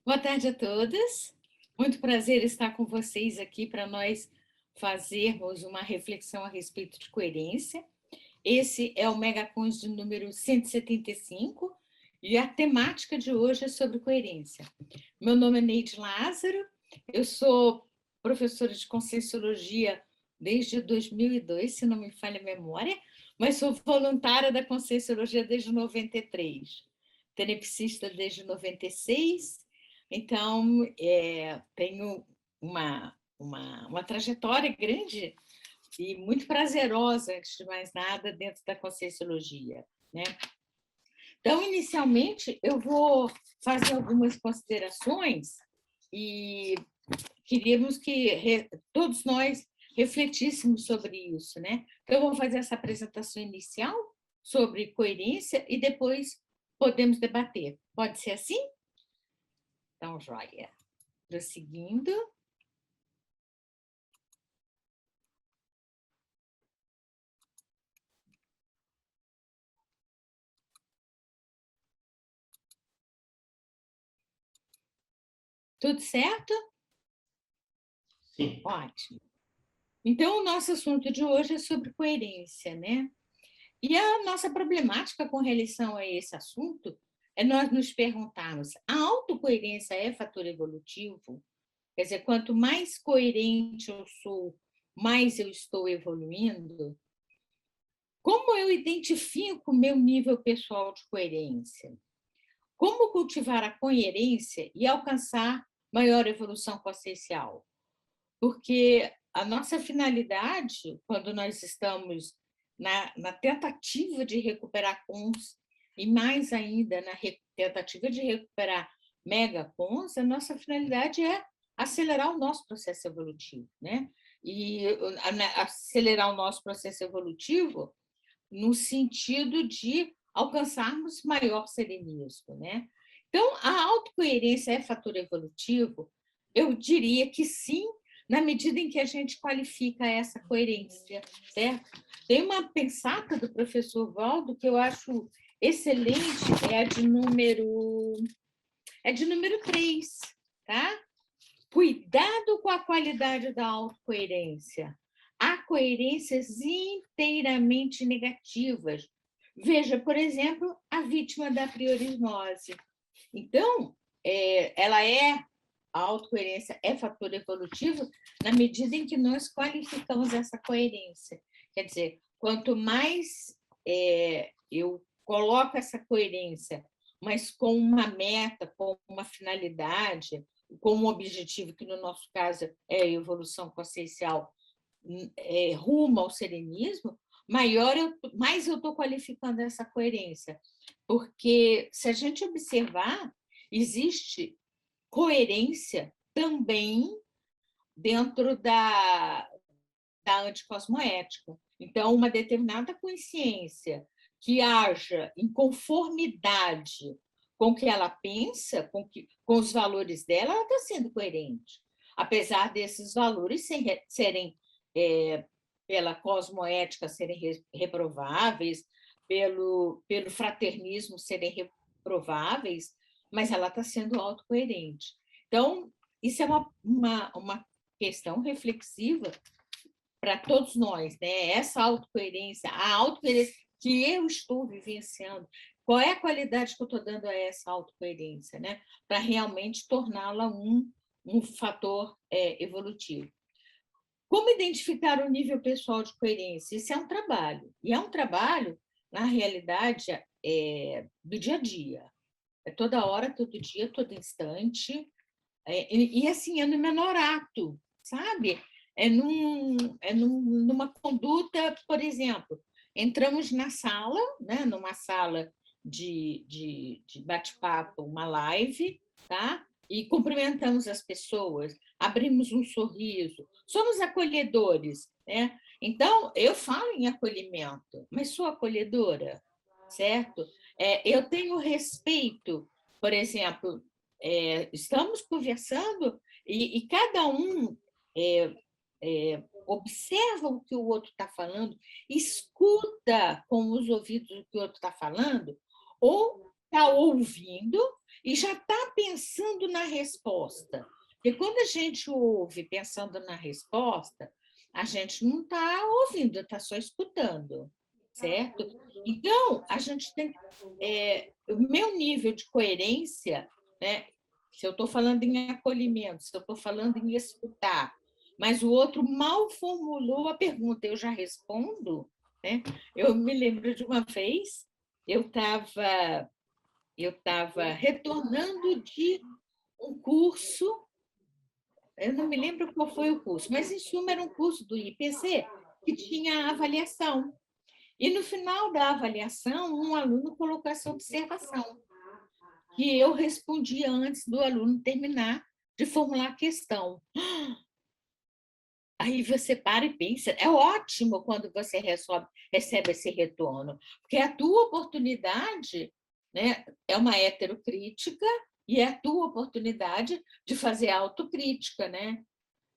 Boa tarde a todas. Muito prazer estar com vocês aqui para nós fazermos uma reflexão a respeito de coerência. Esse é o Megacons de número 175 e a temática de hoje é sobre coerência. Meu nome é Neide Lázaro, eu sou professora de Conscienciologia desde 2002, se não me falha a memória, mas sou voluntária da Conscienciologia desde 93, tenepsista desde 96, então tenho uma trajetória grande e muito prazerosa, antes de mais nada, dentro da Conscienciologia, né? Então, inicialmente, eu vou fazer algumas considerações e queríamos que todos nós refletíssemos sobre isso, né? Então, eu vou fazer essa apresentação inicial sobre coerência e depois podemos debater. Pode ser assim? Então, joia. Prosseguindo. Tudo certo? Sim. Ótimo. Então, o nosso assunto de hoje é sobre coerência, né? E a nossa problemática com relação a esse assunto é nós nos perguntarmos: a autocoerência é fator evolutivo? Quer dizer, quanto mais coerente eu sou, mais eu estou evoluindo? Como eu identifico o meu nível pessoal de coerência? Como cultivar a coerência e alcançar maior evolução consciencial? Porque a nossa finalidade, quando nós estamos na tentativa de recuperar cons, e mais ainda na tentativa de recuperar megacons, a nossa finalidade é acelerar o nosso processo evolutivo, né? E acelerar o nosso processo evolutivo no sentido de alcançarmos maior serenismo, né? Então, a autocoerência é fator evolutivo? Eu diria que sim, na medida em que a gente qualifica essa coerência, certo? Tem uma pensata do professor Valdo que eu acho excelente, é de número 3, tá? Cuidado com a qualidade da autocoerência. Há coerências inteiramente negativas. Veja, por exemplo, a vítima da priorismose. Então, a autocoerência é fator evolutivo na medida em que nós qualificamos essa coerência. Quer dizer, quanto mais eu coloco essa coerência, mas com uma meta, com uma finalidade, com um objetivo, que no nosso caso é a evolução consciencial, rumo ao serenismo, mais eu estou qualificando essa coerência. Porque, se a gente observar, existe coerência também dentro da anticosmoética. Então, uma determinada consciência que haja em conformidade com o que ela pensa, com os valores dela, ela está sendo coerente. Apesar desses valores serem, pela cosmoética, serem reprováveis, pelo fraternismo serem reprováveis, mas ela está sendo autocoerente. Então, isso é uma questão reflexiva para todos nós, né? Essa autocoerência, a autocoerência que eu estou vivenciando, qual é a qualidade que eu estou dando a essa autocoerência, né? Para realmente torná-la um fator evolutivo. Como identificar o nível pessoal de coerência? Isso é um trabalho, e é um trabalho, na realidade, do dia a dia. É toda hora, todo dia, todo instante, e assim, é no menor ato, sabe? Numa conduta, por exemplo, entramos na sala, né, numa sala de bate-papo, uma live, tá? E cumprimentamos as pessoas, abrimos um sorriso, somos acolhedores, né? Então, eu falo em acolhimento, mas sou acolhedora, certo? Eu tenho respeito, por exemplo, estamos conversando e cada um observa o que o outro está falando, escuta com os ouvidos o que o outro está falando, ou está ouvindo e já está pensando na resposta. Porque quando a gente ouve pensando na resposta, a gente não está ouvindo, está só escutando, certo? Então, a gente tem... o meu nível de coerência, né? Se eu estou falando em acolhimento, se eu estou falando em escutar, mas o outro mal formulou a pergunta, eu já respondo, né? Eu me lembro de uma vez, eu estava retornando de um curso, eu não me lembro qual foi o curso, mas, em suma, era um curso do IPC que tinha avaliação. E, no final da avaliação, um aluno colocou essa observação, que eu respondi antes do aluno terminar de formular a questão. Aí você para e pensa, é ótimo quando você recebe esse retorno, porque é a tua oportunidade, né, é uma heterocrítica, e é a tua oportunidade de fazer autocrítica, né?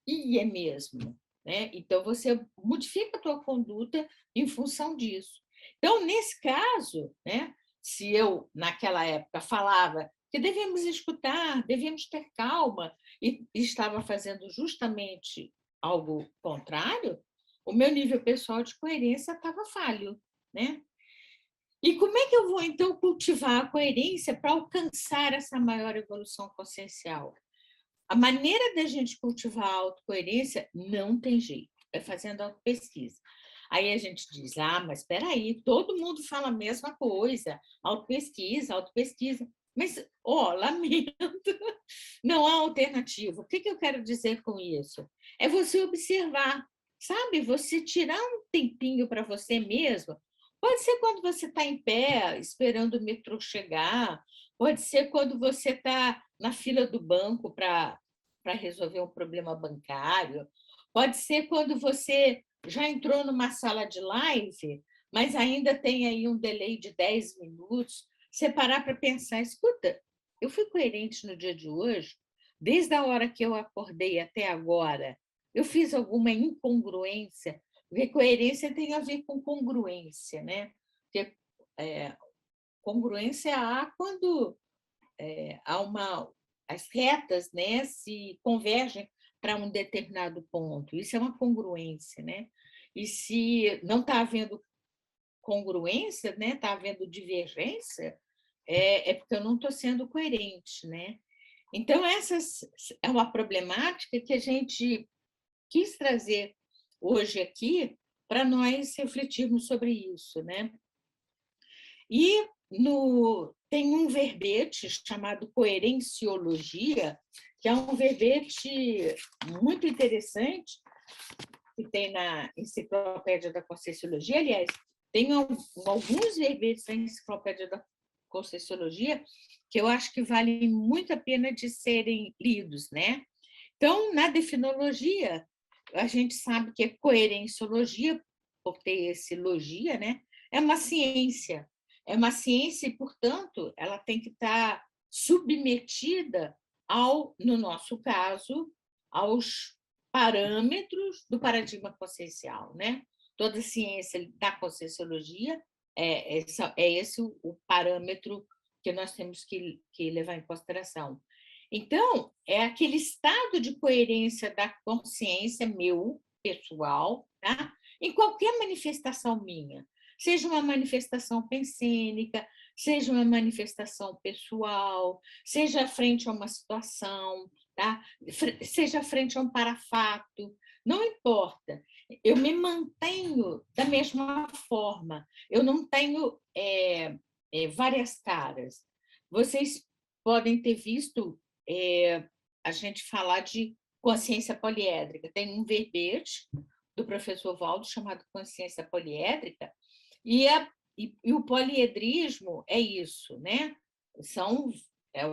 E é mesmo, né? Então, você modifica a tua conduta em função disso. Então, nesse caso, né, se eu, naquela época, falava que devemos escutar, devemos ter calma, e estava fazendo justamente algo contrário, o meu nível pessoal de coerência estava falho, né? E como é que eu vou, então, cultivar a coerência para alcançar essa maior evolução consciencial? A maneira da gente cultivar a autocoerência não tem jeito, é fazendo autopesquisa. Aí a gente diz, mas espera aí, todo mundo fala a mesma coisa, autopesquisa, autopesquisa. Mas, lamento, não há alternativa. O que eu quero dizer com isso? É você observar, sabe? Você tirar um tempinho para você mesmo. Pode ser quando você está em pé, esperando o metrô chegar, pode ser quando você está na fila do banco para resolver um problema bancário, pode ser quando você já entrou numa sala de live, mas ainda tem aí um delay de 10 minutos, você parar para pensar, escuta, eu fui coerente no dia de hoje, desde a hora que eu acordei até agora, eu fiz alguma incongruência, porque coerência tem a ver com congruência, né? Porque congruência há quando as retas, né, se convergem para um determinado ponto. Isso é uma congruência, né? E se não está havendo congruência, né, está havendo divergência, é porque eu não estou sendo coerente, né? Então, essa é uma problemática que a gente quis trazer hoje aqui para nós refletirmos sobre isso, né? E tem um verbete chamado coerenciologia, que é um verbete muito interessante, que tem na Enciclopédia da Conscienciologia. Aliás, tem alguns verbetes na Enciclopédia da Conscienciologia que eu acho que valem muito a pena de serem lidos, né? Então, na definologia, a gente sabe que a coerenciologia, por ter esse logia, né, é uma ciência. É uma ciência e, portanto, ela tem que estar submetida no nosso caso, aos parâmetros do paradigma consciencial, né? Toda ciência da conscienciologia é esse o parâmetro que nós temos que levar em consideração. Então, é aquele estado de coerência da consciência meu, pessoal, tá? Em qualquer manifestação minha, seja uma manifestação pensênica, seja uma manifestação pessoal, seja frente a uma situação, tá? Seja frente a um parafato, não importa. Eu me mantenho da mesma forma, eu não tenho várias caras. Vocês podem ter visto a gente falar de consciência poliédrica. Tem um verbete do professor Valdo chamado Consciência Poliédrica, e o poliedrismo é isso, né? É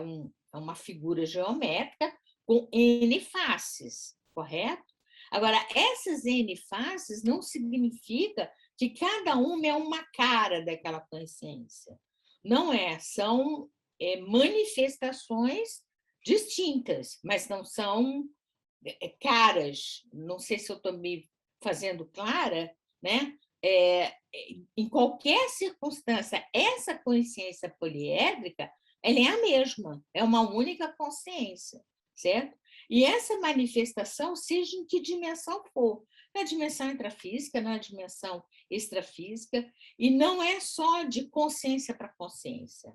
uma figura geométrica com N faces, correto? Agora, essas N faces não significa que cada uma é uma cara daquela consciência. Não é, são manifestações distintas, mas não são caras. Não sei se eu estou me fazendo clara, né? em qualquer circunstância, essa consciência poliédrica, ela é a mesma, é uma única consciência, certo? E essa manifestação, seja em que dimensão for, na dimensão intrafísica, na dimensão extrafísica, e não é só de consciência para consciência,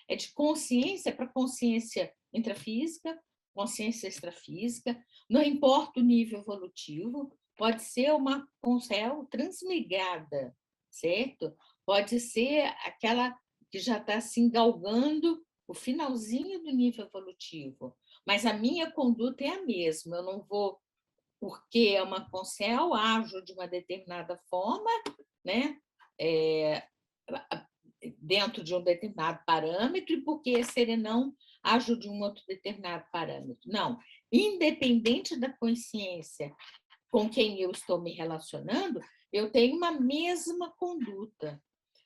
é de consciência para consciência intrafísica, consciência extrafísica, não importa o nível evolutivo, pode ser uma consciência transmigrada, certo? Pode ser aquela que já está se galgando o finalzinho do nível evolutivo, mas a minha conduta é a mesma, eu não vou, porque é uma consciência, ajo de uma determinada forma, né? Dentro de um determinado parâmetro, e porque esse serenão ajo de um outro determinado parâmetro. Não, independente da consciência com quem eu estou me relacionando, eu tenho uma mesma conduta.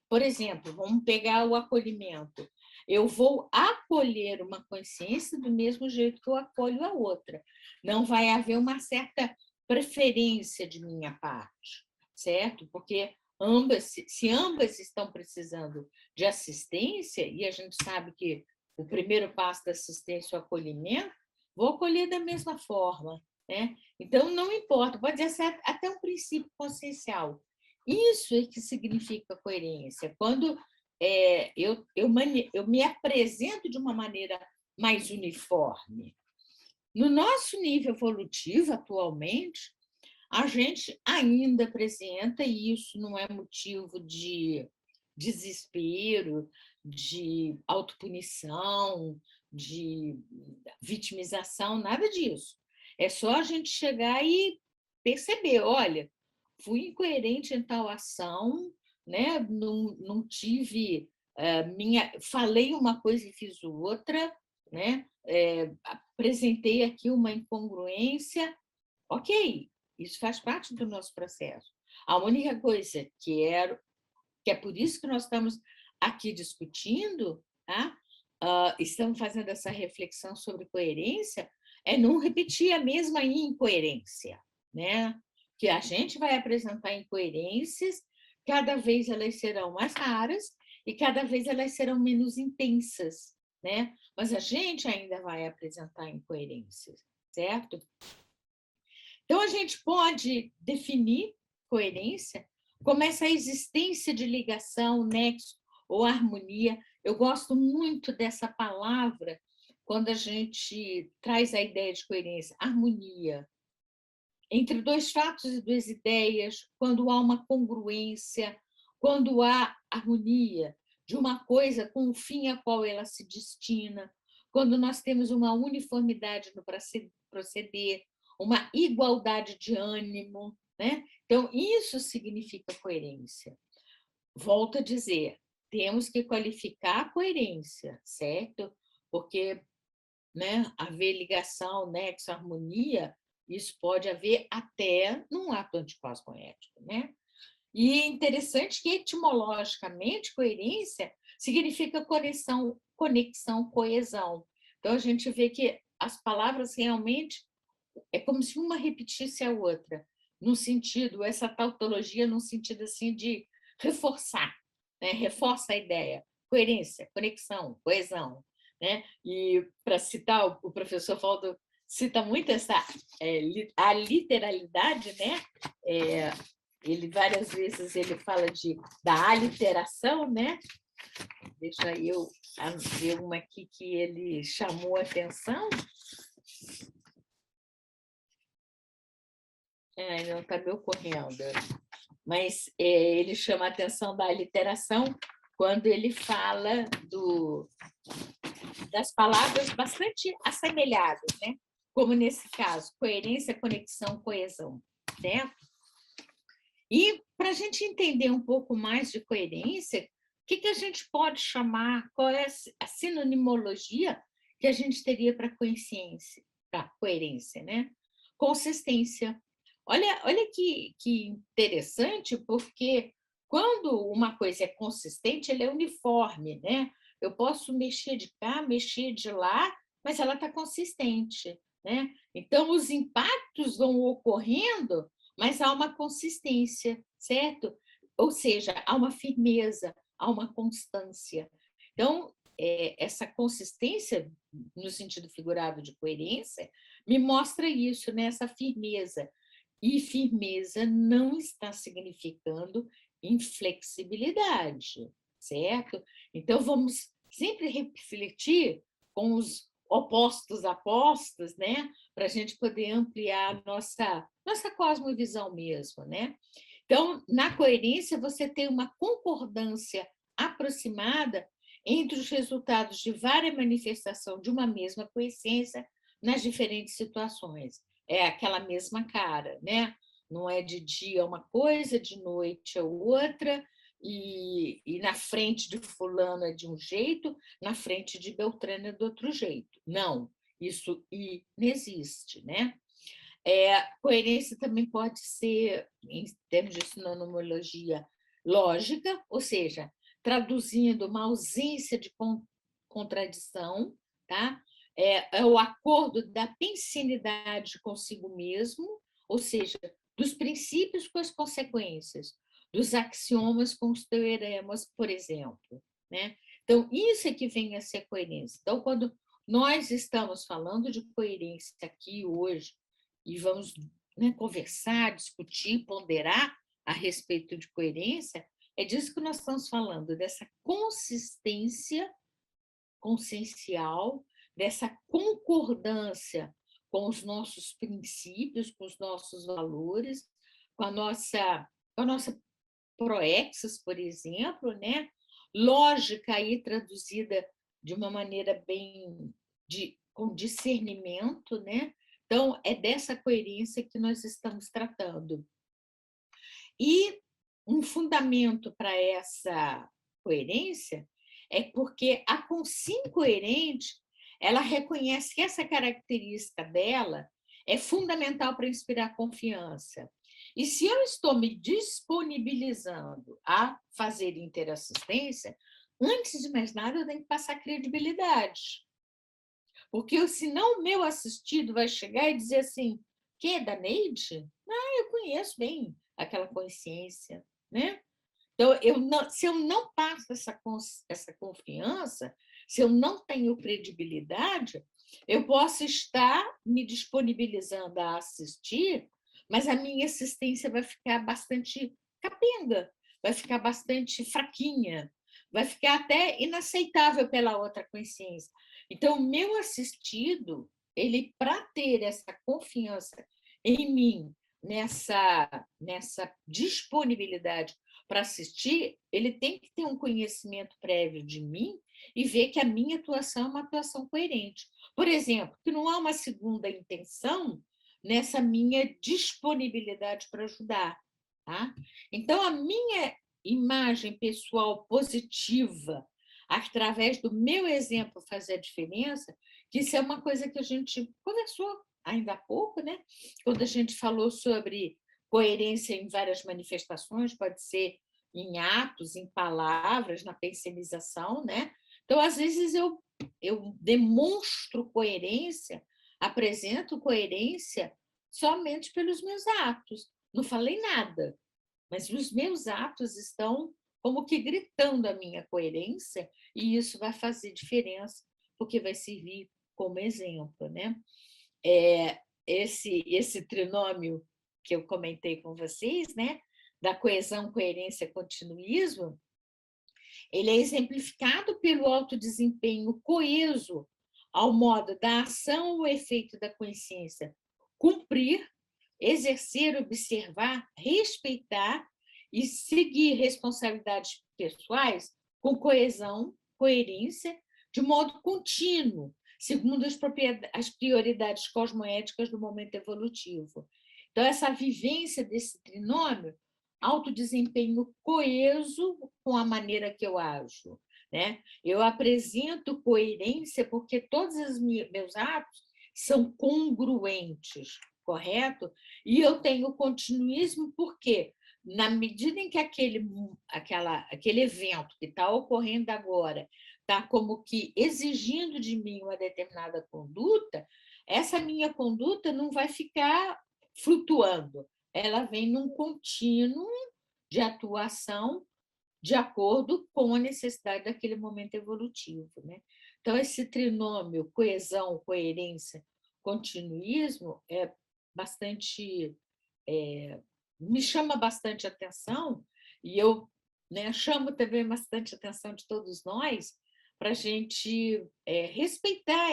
Por exemplo, vamos pegar o acolhimento. Eu vou acolher uma consciência do mesmo jeito que eu acolho a outra. Não vai haver uma certa preferência de minha parte, certo? Porque se ambas estão precisando de assistência, e a gente sabe que o primeiro passo da assistência é o acolhimento, vou acolher da mesma forma, né? Então, não importa, pode ser até um princípio consciencial. Isso é que significa coerência. Quando eu me apresento de uma maneira mais uniforme. No nosso nível evolutivo, atualmente, a gente ainda apresenta, e isso não é motivo de desespero, de autopunição, de vitimização, nada disso. É só a gente chegar e perceber, olha, fui incoerente em tal ação, né? Não tive falei uma coisa e fiz outra, né? Apresentei aqui uma incongruência, ok, isso faz parte do nosso processo. A única coisa que é por isso que nós estamos aqui discutindo, tá? Estamos fazendo essa reflexão sobre coerência, é não repetir a mesma incoerência, né? Que a gente vai apresentar incoerências, cada vez elas serão mais raras e cada vez elas serão menos intensas, né? Mas a gente ainda vai apresentar incoerências, certo? Então, a gente pode definir coerência como essa existência de ligação, nexo ou harmonia. Eu gosto muito dessa palavra quando a gente traz a ideia de coerência, harmonia. Entre dois fatos e duas ideias, quando há uma congruência, quando há harmonia de uma coisa com o fim a qual ela se destina, quando nós temos uma uniformidade no proceder, uma igualdade de ânimo, né? Então, isso significa coerência. Volto a dizer, temos que qualificar a coerência, certo? Porque, né, haver ligação, nexo, harmonia, isso pode haver até num ato anticosmoético, né? E é interessante que, etimologicamente, coerência significa conexão, coesão. Então, a gente vê que as palavras realmente é como se uma repetisse a outra, no sentido, essa tautologia, no sentido assim de reforçar, né? Reforça a ideia, coerência, conexão, coesão, né? E para citar, o professor Valdo cita muito essa a literalidade, né? Ele várias vezes ele fala da aliteração, né? Deixa eu ver uma aqui que ele chamou a atenção. Não está me ocorrendo, mas ele chama a atenção da aliteração quando ele fala das palavras bastante assemelhadas, né? Como nesse caso, coerência, conexão, coesão, certo? E para a gente entender um pouco mais de coerência, o que a gente pode chamar, qual é a sinonimologia que a gente teria para consciência, para coerência, né? Consistência. Olha que interessante, porque quando uma coisa é consistente, ela é uniforme, né? Eu posso mexer de cá, mexer de lá, mas ela está consistente, né? Então, os impactos vão ocorrendo, mas há uma consistência, certo? ou seja, há uma firmeza, há uma constância. Então, essa consistência, no sentido figurado de coerência, me mostra isso, né? Essa firmeza. E firmeza não está significando inflexibilidade, certo? Então, vamos sempre refletir com os opostos apostos, né? Para a gente poder ampliar a nossa cosmovisão mesmo, né? Então, na coerência, você tem uma concordância aproximada entre os resultados de várias manifestações de uma mesma coessência nas diferentes situações. É aquela mesma cara, né? Não é de dia uma coisa, de noite é outra, e na frente de fulano é de um jeito, na frente de Beltrano é do outro jeito. Não, isso inexiste, né? Coerência também pode ser, em termos de sinonimologia, lógica, ou seja, traduzindo uma ausência de contradição, tá? É o acordo da pensinidade consigo mesmo, ou seja, dos princípios com as consequências, dos axiomas com os teoremas, por exemplo, né? Então, isso é que vem a ser coerência. Então, quando nós estamos falando de coerência aqui hoje, e vamos, né, conversar, discutir, ponderar a respeito de coerência, é disso que nós estamos falando, dessa consistência consciencial, dessa concordância com os nossos princípios, com os nossos valores, com a nossa proexis, por exemplo, né? Lógica aí traduzida de uma maneira bem com discernimento, né? Então, é dessa coerência que nós estamos tratando. E um fundamento para essa coerência é porque a consim coerente, ela reconhece que essa característica dela é fundamental para inspirar confiança. E se eu estou me disponibilizando a fazer interassistência, antes de mais nada, eu tenho que passar credibilidade. Porque senão o meu assistido vai chegar e dizer assim, que é da Neide? Ah, eu conheço bem aquela consciência, né? Então, se eu não passo essa confiança, se eu não tenho credibilidade, eu posso estar me disponibilizando a assistir, mas a minha assistência vai ficar bastante capenga, vai ficar bastante fraquinha, vai ficar até inaceitável pela outra consciência. Então, o meu assistido, ele, para ter essa confiança em mim, nessa disponibilidade para assistir, ele tem que ter um conhecimento prévio de mim e ver que a minha atuação é uma atuação coerente. Por exemplo, que não há uma segunda intenção nessa minha disponibilidade para ajudar. Tá? Então, a minha imagem pessoal positiva, através do meu exemplo fazer a diferença, que isso é uma coisa que a gente conversou ainda há pouco, né? Quando a gente falou sobre coerência em várias manifestações, pode ser em atos, em palavras, na pensionização, né? Então, às vezes, eu demonstro coerência, apresento coerência somente pelos meus atos. Não falei nada, mas os meus atos estão como que gritando a minha coerência, e isso vai fazer diferença, porque vai servir como exemplo, né? Esse trinômio que eu comentei com vocês, né? Da coesão, coerência, continuismo, ele é exemplificado pelo alto desempenho coeso ao modo da ação ou efeito da consciência cumprir, exercer, observar, respeitar e seguir responsabilidades pessoais com coesão, coerência, de modo contínuo, segundo as prioridades cosmoéticas do momento evolutivo. Então, essa vivência desse trinômio, alto desempenho coeso com a maneira que eu ajo, né? Eu apresento coerência porque todos os meus atos são congruentes, correto? E eu tenho continuismo porque, na medida em que aquele evento que está ocorrendo agora está como que exigindo de mim uma determinada conduta, essa minha conduta não vai ficar flutuando, ela vem num contínuo de atuação de acordo com a necessidade daquele momento evolutivo, né? Então, esse trinômio, coesão, coerência, continuismo, bastante, me chama bastante atenção, e eu, né, chamo também bastante atenção de todos nós, para a gente respeitar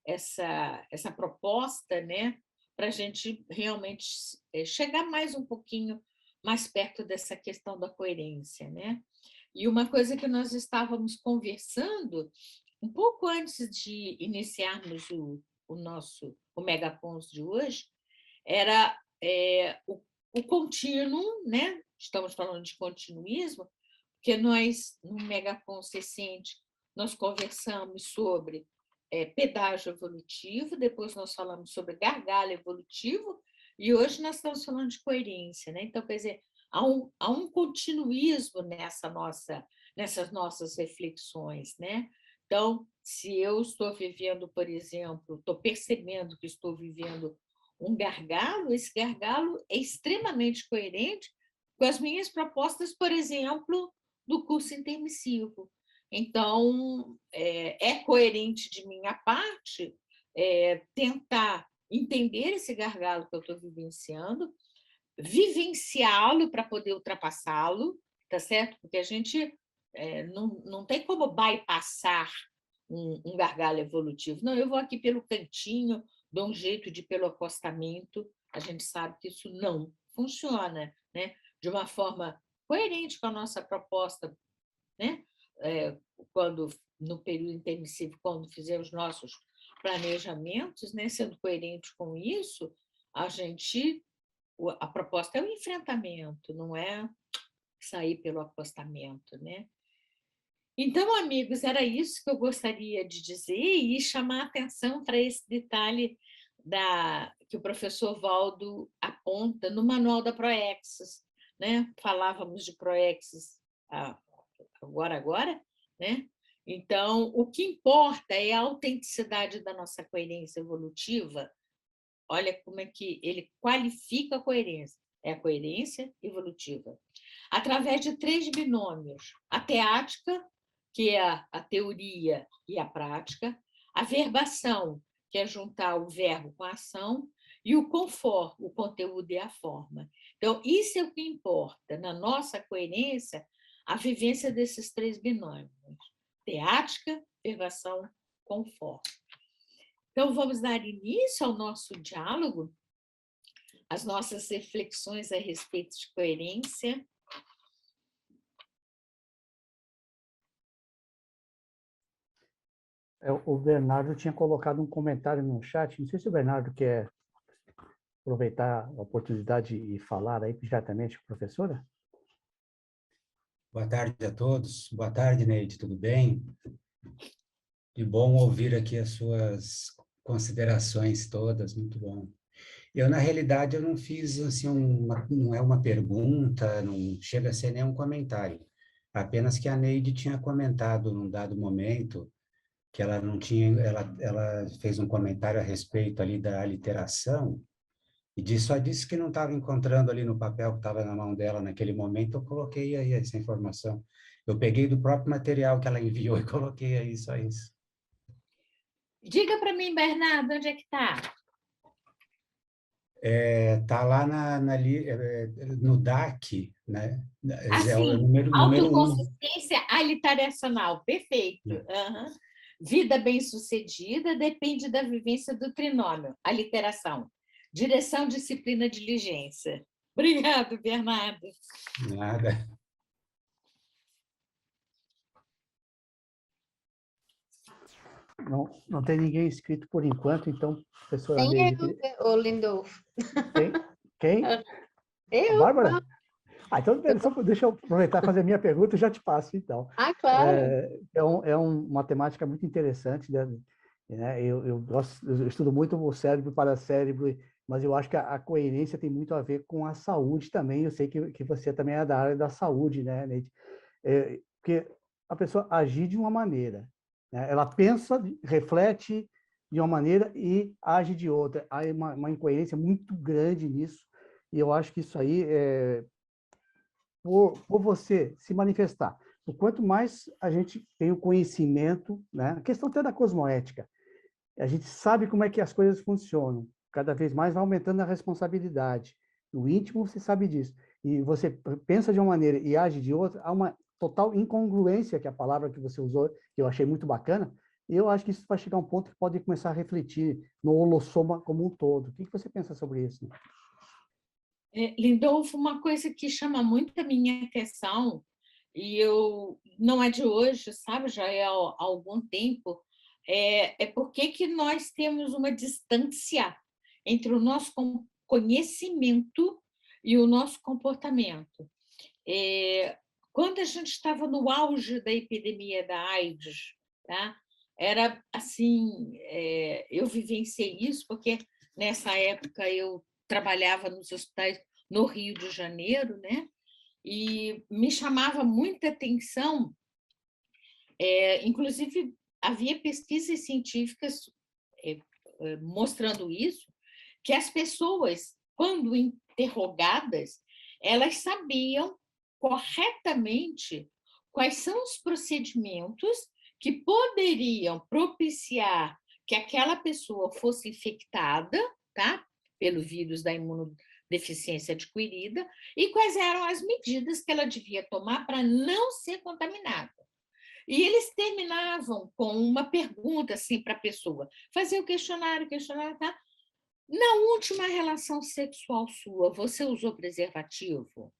essa proposta, né, para a gente realmente chegar mais um pouquinho mais perto dessa questão da coerência, né? E uma coisa que nós estávamos conversando um pouco antes de iniciarmos o Megapons de hoje era o contínuo, né? Estamos falando de continuismo, porque nós, no Megapons recente, nós conversamos sobre pedágio evolutivo, depois nós falamos sobre gargalo evolutivo, e hoje nós estamos falando de coerência, né? Então, quer dizer, há um continuismo nessas nossas reflexões, né? Então, se eu estou vivendo, por exemplo, estou percebendo que estou vivendo um gargalo, esse gargalo é extremamente coerente com as minhas propostas, por exemplo, do curso intermissivo. Então, é coerente de minha parte tentar entender esse gargalo que eu estou vivenciando, vivenciá-lo para poder ultrapassá-lo, tá certo? Porque a gente não tem como bypassar um gargalo evolutivo. Não, eu vou aqui pelo cantinho, dou um jeito de ir pelo acostamento. A gente sabe que isso não funciona, né? De uma forma coerente com a nossa proposta, né? Quando no período intermissivo, quando fizemos nossos planejamentos, né? Sendo coerente com isso, a proposta é o enfrentamento, não é sair pelo acostamento, né? Então, amigos, era isso que eu gostaria de dizer e chamar a atenção para esse detalhe que o professor Valdo aponta no manual da Proexis, né? Falávamos de Proexis agora, né? Então, o que importa é a autenticidade da nossa coerência evolutiva. Olha como é que ele qualifica a coerência. É a coerência evolutiva. Através de 3 binômios. A teática, que é a teoria e a prática. A verbação, que é juntar o verbo com a ação. E o confort, o conteúdo e a forma. Então, isso é o que importa. Na nossa coerência, a vivência desses 3 binômios. Teática, verbação, confort. Então, vamos dar início ao nosso diálogo, às nossas reflexões a respeito de coerência. O Bernardo tinha colocado um comentário no chat, não sei se o Bernardo quer aproveitar a oportunidade e falar aí diretamente com a professora. Boa tarde a todos. Boa tarde, Neide, tudo bem? Que bom ouvir aqui as suas considerações todas, muito bom. Na realidade, eu não fiz, assim, não é uma pergunta, não chega a ser nem um comentário. Apenas que a Neide tinha comentado num dado momento que ela não tinha, ela fez um comentário a respeito ali da aliteração, e só disse que não estava encontrando ali no papel que estava na mão dela naquele momento, eu coloquei aí essa informação. Eu peguei do próprio material que ela enviou e coloquei aí só isso. Diga para mim, Bernardo, onde é que está? Tá lá no DAC, né? É o Assim, número 1. autoconsciência aliteracional, perfeito. Uhum. Vida bem-sucedida depende da vivência do trinômio, aliteração. Direção, disciplina, diligência. Obrigado, Bernardo. Nada. Não tem ninguém inscrito por enquanto, então, professora Tem Neide... eu, Lindolfo. Quem? Eu? A Bárbara? Então, deixa eu aproveitar e fazer a minha pergunta e já te passo, então. Claro. Uma temática muito interessante, né? Eu estudo muito o cérebro para cérebro, mas eu acho que a coerência tem muito a ver com a saúde também. Eu sei que você também é da área da saúde, né, Neide? Porque a pessoa agir de uma maneira, né? Ela pensa, reflete de uma maneira e age de outra. Há uma incoerência muito grande nisso, e eu acho que isso aí por você se manifestar. O quanto mais a gente tem o conhecimento, né? A questão até da cosmoética, a gente sabe como é que as coisas funcionam. Cada vez mais vai aumentando a responsabilidade. No íntimo, você sabe disso. E você pensa de uma maneira e age de outra, há uma total incongruência, que é a palavra que você usou, que eu achei muito bacana, e eu acho que isso vai chegar a um ponto que pode começar a refletir no holossoma como um todo. O que você pensa sobre isso? Lindolfo, uma coisa que chama muito a minha atenção, e eu não é de hoje, sabe, já é há algum tempo, é por que nós temos uma distância entre o nosso conhecimento e o nosso comportamento. Quando a gente estava no auge da epidemia da AIDS, tá? Era assim, eu vivenciei isso, porque nessa época eu trabalhava nos hospitais no Rio de Janeiro, né? E me chamava muita atenção, inclusive havia pesquisas científicas mostrando isso, que as pessoas, quando interrogadas, elas sabiam corretamente quais são os procedimentos que poderiam propiciar que aquela pessoa fosse infectada, tá? Pelo vírus da imunodeficiência adquirida, e quais eram as medidas que ela devia tomar para não ser contaminada. E eles terminavam com uma pergunta assim para a pessoa, fazer o questionário, tá? Na última relação sexual sua, você usou preservativo?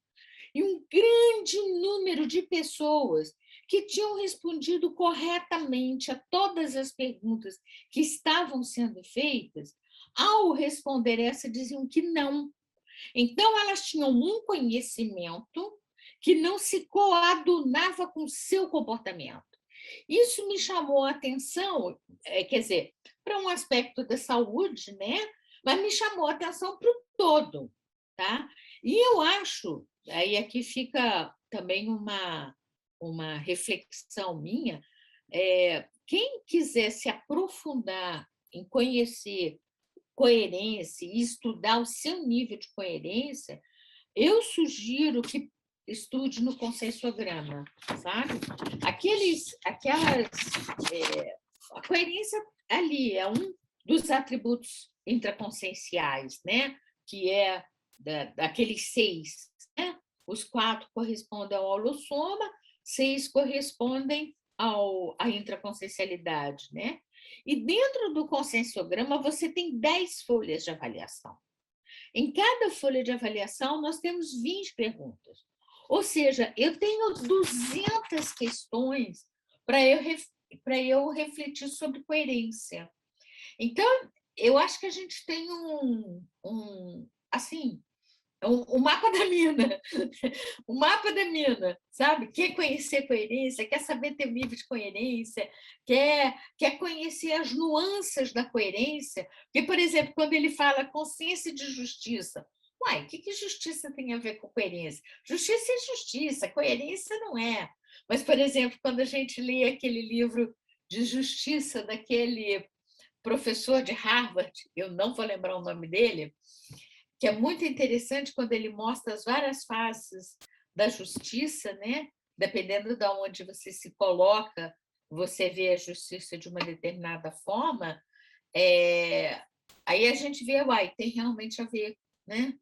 E um grande número de pessoas que tinham respondido corretamente a todas as perguntas que estavam sendo feitas, ao responder essa, diziam que não. Então, elas tinham um conhecimento que não se coadunava com o seu comportamento. Isso me chamou a atenção, quer dizer, para um aspecto da saúde, né? Mas me chamou a atenção para o todo, tá? E eu acho, aí aqui fica também uma reflexão minha, quem quiser se aprofundar em conhecer coerência e estudar o seu nível de coerência, eu sugiro que estude no consensograma, sabe? A coerência ali é um dos atributos intraconscienciais, né? Que é daqueles 6, né? Os 4 correspondem ao holossoma, 6 correspondem à intraconsciencialidade, né? E dentro do consensograma você tem 10 folhas de avaliação. Em cada folha de avaliação, nós temos 20 perguntas. Ou seja, eu tenho 200 questões para eu refletir sobre coerência. Então, eu acho que a gente tem um mapa da mina, o mapa da mina, sabe? Quer conhecer coerência, quer saber ter nível de coerência, quer conhecer as nuances da coerência. Porque, por exemplo, quando ele fala consciência de justiça, uai, o que justiça tem a ver com coerência? Justiça é justiça, coerência não é. Mas, por exemplo, quando a gente lê aquele livro de justiça daquele professor de Harvard, eu não vou lembrar o nome dele, que é muito interessante quando ele mostra as várias faces da justiça, né? Dependendo de onde você se coloca, você vê a justiça de uma determinada forma, aí a gente vê, uai, tem realmente a ver, né?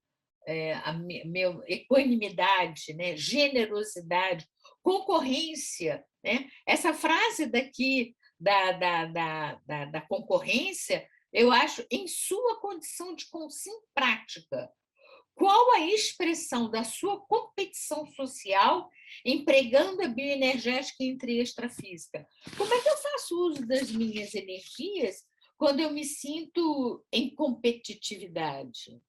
Equanimidade, né? Generosidade, concorrência, né? Essa frase daqui da concorrência, eu acho, em sua condição de consim prática, qual a expressão da sua competição social empregando a bioenergética entre extrafísica? Como é que eu faço uso das minhas energias quando eu me sinto em competitividade?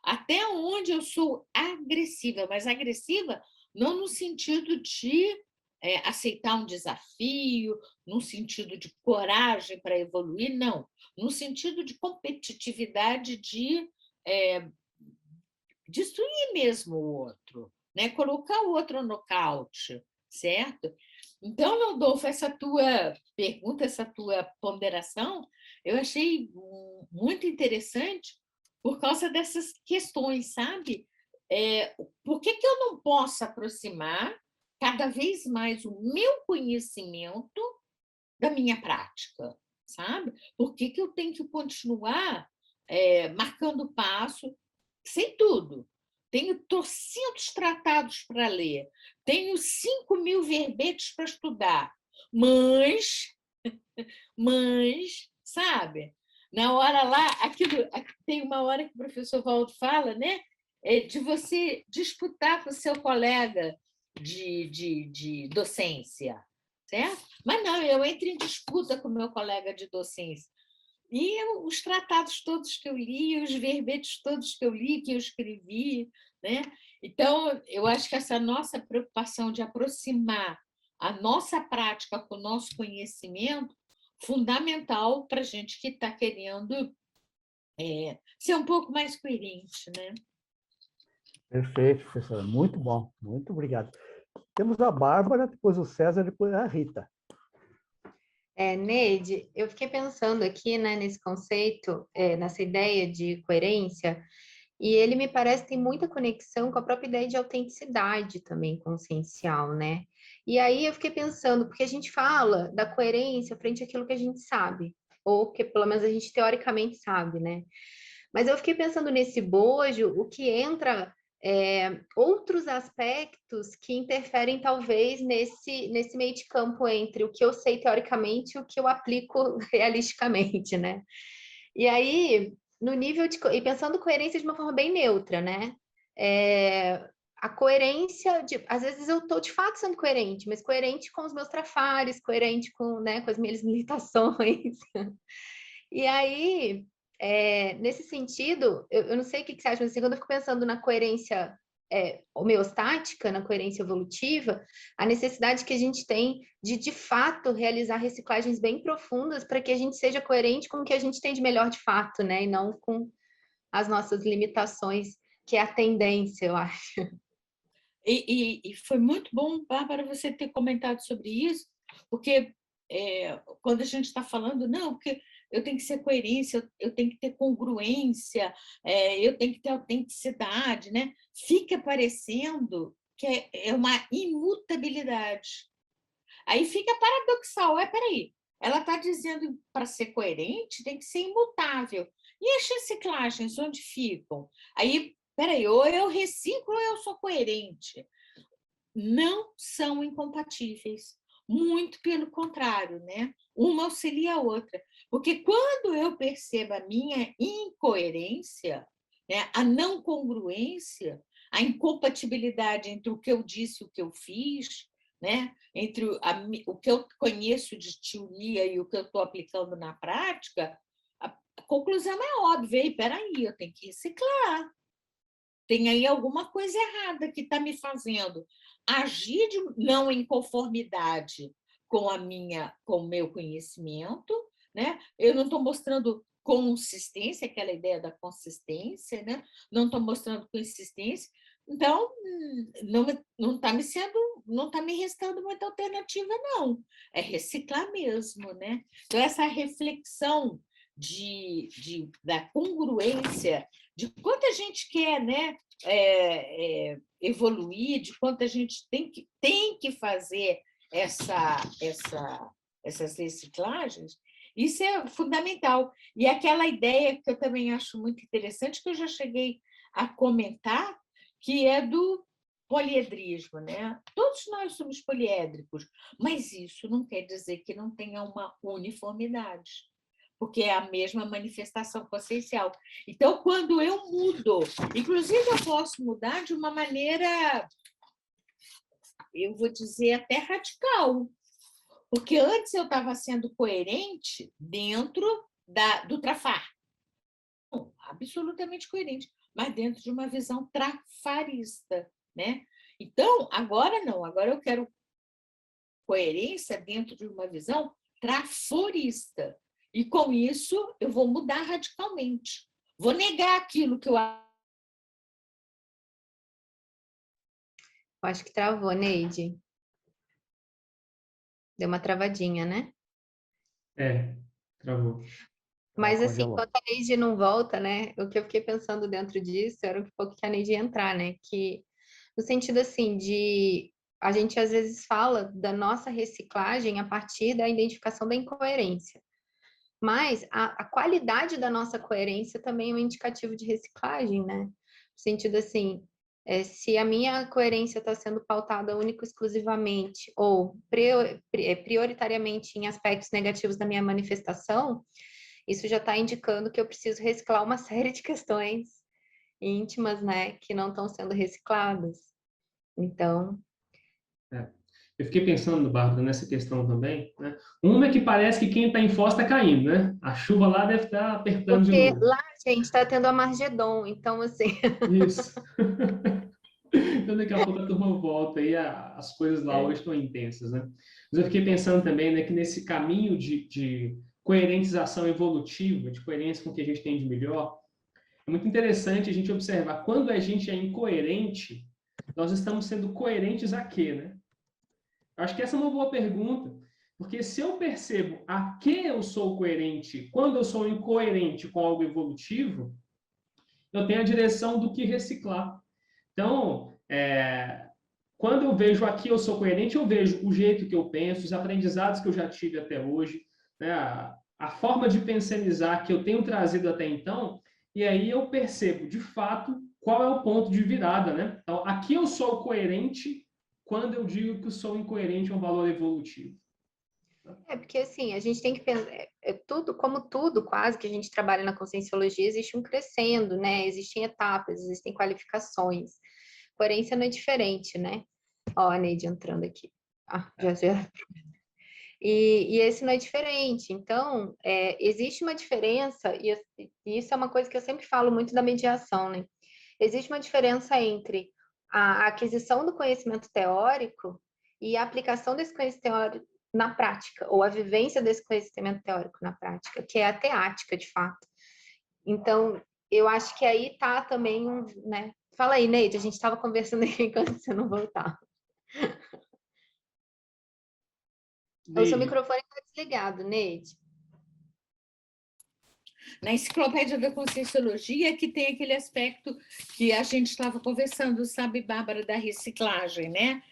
Até onde eu sou agressiva, mas agressiva não no sentido de aceitar um desafio, no sentido de coragem para evoluir, não. No sentido de competitividade, de destruir mesmo o outro, né? Colocar o outro no nocaute, certo? Então, Landolfo, essa tua pergunta, essa tua ponderação, eu achei muito interessante por causa dessas questões, sabe? por que que eu não posso aproximar cada vez mais o meu conhecimento da minha prática, sabe? Por que que eu tenho que continuar marcando passo? Sei tudo. Tenho trocentos tratados para ler, tenho 5.000 verbetes para estudar, mas, sabe? Na hora lá, tem uma hora que o professor Valdo fala, né? De você disputar com o seu colega de docência, certo? Mas não, eu entro em disputa com o meu colega de docência. E os tratados todos que eu li, os verbetes todos que eu li, que eu escrevi, né? Então, eu acho que essa nossa preocupação de aproximar a nossa prática com o nosso conhecimento, fundamental para a gente que está querendo ser um pouco mais coerente, né? Perfeito, professora. Muito bom. Muito obrigado. Temos a Bárbara, depois o César, depois a Rita. Neide, eu fiquei pensando aqui, né, nesse conceito, nessa ideia de coerência, e ele me parece que tem muita conexão com a própria ideia de autenticidade também consciencial, né? E aí eu fiquei pensando, porque a gente fala da coerência frente àquilo que a gente sabe, ou que pelo menos a gente teoricamente sabe, né? Mas eu fiquei pensando nesse bojo, o que entra outros aspectos que interferem talvez nesse meio de campo entre o que eu sei teoricamente e o que eu aplico realisticamente, né? E aí, no nível de... E pensando coerência de uma forma bem neutra, né? A coerência, às vezes eu estou de fato sendo coerente, mas coerente com os meus trafares, coerente com, né, com as minhas limitações. E aí, nesse sentido, eu não sei o que você acha, mas assim, quando eu fico pensando na coerência homeostática, na coerência evolutiva, a necessidade que a gente tem de fato, realizar reciclagens bem profundas para que a gente seja coerente com o que a gente tem de melhor de fato, né? E não com as nossas limitações, que é a tendência, eu acho. E foi muito bom, Bárbara, você ter comentado sobre isso, porque quando a gente está falando, não, porque eu tenho que ser coerência, eu tenho que ter congruência, eu tenho que ter autenticidade, né? Fica parecendo que é uma imutabilidade. Aí fica paradoxal, peraí, ela está dizendo para ser coerente tem que ser imutável. E as reciclagens, onde ficam? Aí, peraí, ou eu reciclo ou eu sou coerente. Não são incompatíveis. Muito pelo contrário, né? Uma auxilia a outra. Porque quando eu percebo a minha incoerência, né, a não congruência, a incompatibilidade entre o que eu disse e o que eu fiz, né, entre o que eu conheço de teoria e o que eu estou aplicando na prática, a conclusão é óbvia. Espera aí, eu tenho que reciclar. Tem aí alguma coisa errada que está me fazendo agir não em conformidade com o meu conhecimento, né? Eu não estou mostrando consistência, aquela ideia da consistência, né? Não estou mostrando consistência, então não está me restando muita alternativa, não. É reciclar mesmo, né? Então, essa reflexão da congruência, de quanto a gente quer, né, evoluir, de quanto a gente tem que fazer essas reciclagens, isso é fundamental. E aquela ideia que eu também acho muito interessante, que eu já cheguei a comentar, que é do poliedrismo, né? Todos nós somos poliédricos, mas isso não quer dizer que não tenha uma uniformidade, porque é a mesma manifestação consciencial. Então, quando eu mudo, inclusive eu posso mudar de uma maneira, eu vou dizer, até radical, porque antes eu estava sendo coerente dentro do trafar. Não, absolutamente coerente, mas dentro de uma visão trafarista, né? Então, agora não, agora eu quero coerência dentro de uma visão traforista. E com isso eu vou mudar radicalmente. Vou negar aquilo que eu Acho que travou, Neide. Deu uma travadinha, né? Travou. Mas assim, congelou. enquanto a Neide não volta, né? O que eu fiquei pensando dentro disso era um pouco que a Neide ia entrar, né? Que no sentido assim de a gente às vezes fala da nossa reciclagem a partir da identificação da incoerência. Mas a qualidade da nossa coerência também é um indicativo de reciclagem, né? No sentido assim, se a minha coerência está sendo pautada única e exclusivamente ou prioritariamente em aspectos negativos da minha manifestação, isso já está indicando que eu preciso reciclar uma série de questões íntimas, né, que não estão sendo recicladas. Então, Eu fiquei pensando, Bárbara, nessa questão também, né? Uma é que parece que quem está em Foz está caindo, né? A chuva lá deve estar apertando de porque novo. lá, gente, está tendo a Margedon, então, assim... Isso. Então, daqui a pouco a turma volta e as coisas lá hoje estão intensas, né? Mas eu fiquei pensando também, né, que nesse caminho de coerentização evolutiva, de coerência com o que a gente tem de melhor, é muito interessante a gente observar quando a gente é incoerente, nós estamos sendo coerentes a quê, né? Acho que essa é uma boa pergunta, porque se eu percebo a que eu sou coerente quando eu sou incoerente com algo evolutivo, eu tenho a direção do que reciclar. Então, quando eu vejo aqui eu sou coerente, eu vejo o jeito que eu penso, os aprendizados que eu já tive até hoje, né, a forma de pensionizar que eu tenho trazido até então, e aí eu percebo, de fato, qual é o ponto de virada, né? Então, aqui eu sou coerente quando eu digo que eu sou incoerente a um valor evolutivo. Porque assim, a gente tem que pensar, tudo, como tudo quase que a gente trabalha na conscienciologia, existe um crescendo, né? Existem etapas, existem qualificações. Coerência não é diferente, né? Ó, a Neide entrando aqui. Já. E esse não é diferente. Então, existe uma diferença, e isso é uma coisa que eu sempre falo muito da mediação, né? Existe uma diferença entre a aquisição do conhecimento teórico e a aplicação desse conhecimento teórico na prática, ou a vivência desse conhecimento teórico na prática, que é a teática, de fato. Então, eu acho que aí tá também né? Fala aí, Neide, a gente estava conversando aqui enquanto você não voltava. O seu microfone está desligado, Neide. Na Enciclopédia da Conscienciologia, que tem aquele aspecto que a gente estava conversando, sabe, Bárbara, da reciclagem, né?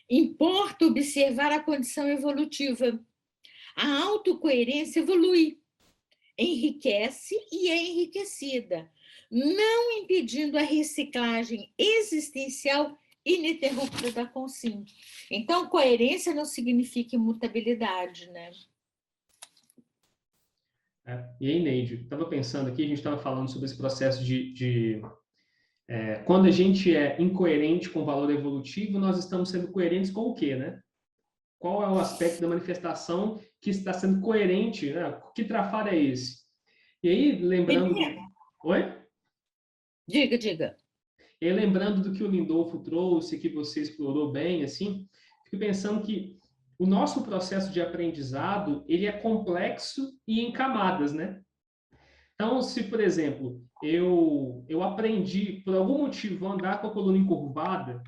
Importa observar a condição evolutiva. A autocoerência evolui, enriquece e é enriquecida, não impedindo a reciclagem existencial ininterrupta da consciência. Então, coerência não significa imutabilidade, né? E aí, Neide, estava pensando aqui, a gente estava falando sobre esse processo quando a gente é incoerente com o valor evolutivo, nós estamos sendo coerentes com o quê, né? Qual é o aspecto da manifestação que está sendo coerente, né? Que trafar é esse? E aí, lembrando... Oi? Diga. E aí, lembrando do que o Lindolfo trouxe, que você explorou bem, assim, fico pensando que o nosso processo de aprendizado, ele é complexo e em camadas, né? Então, se, por exemplo, eu aprendi, por algum motivo, a andar com a coluna encurvada,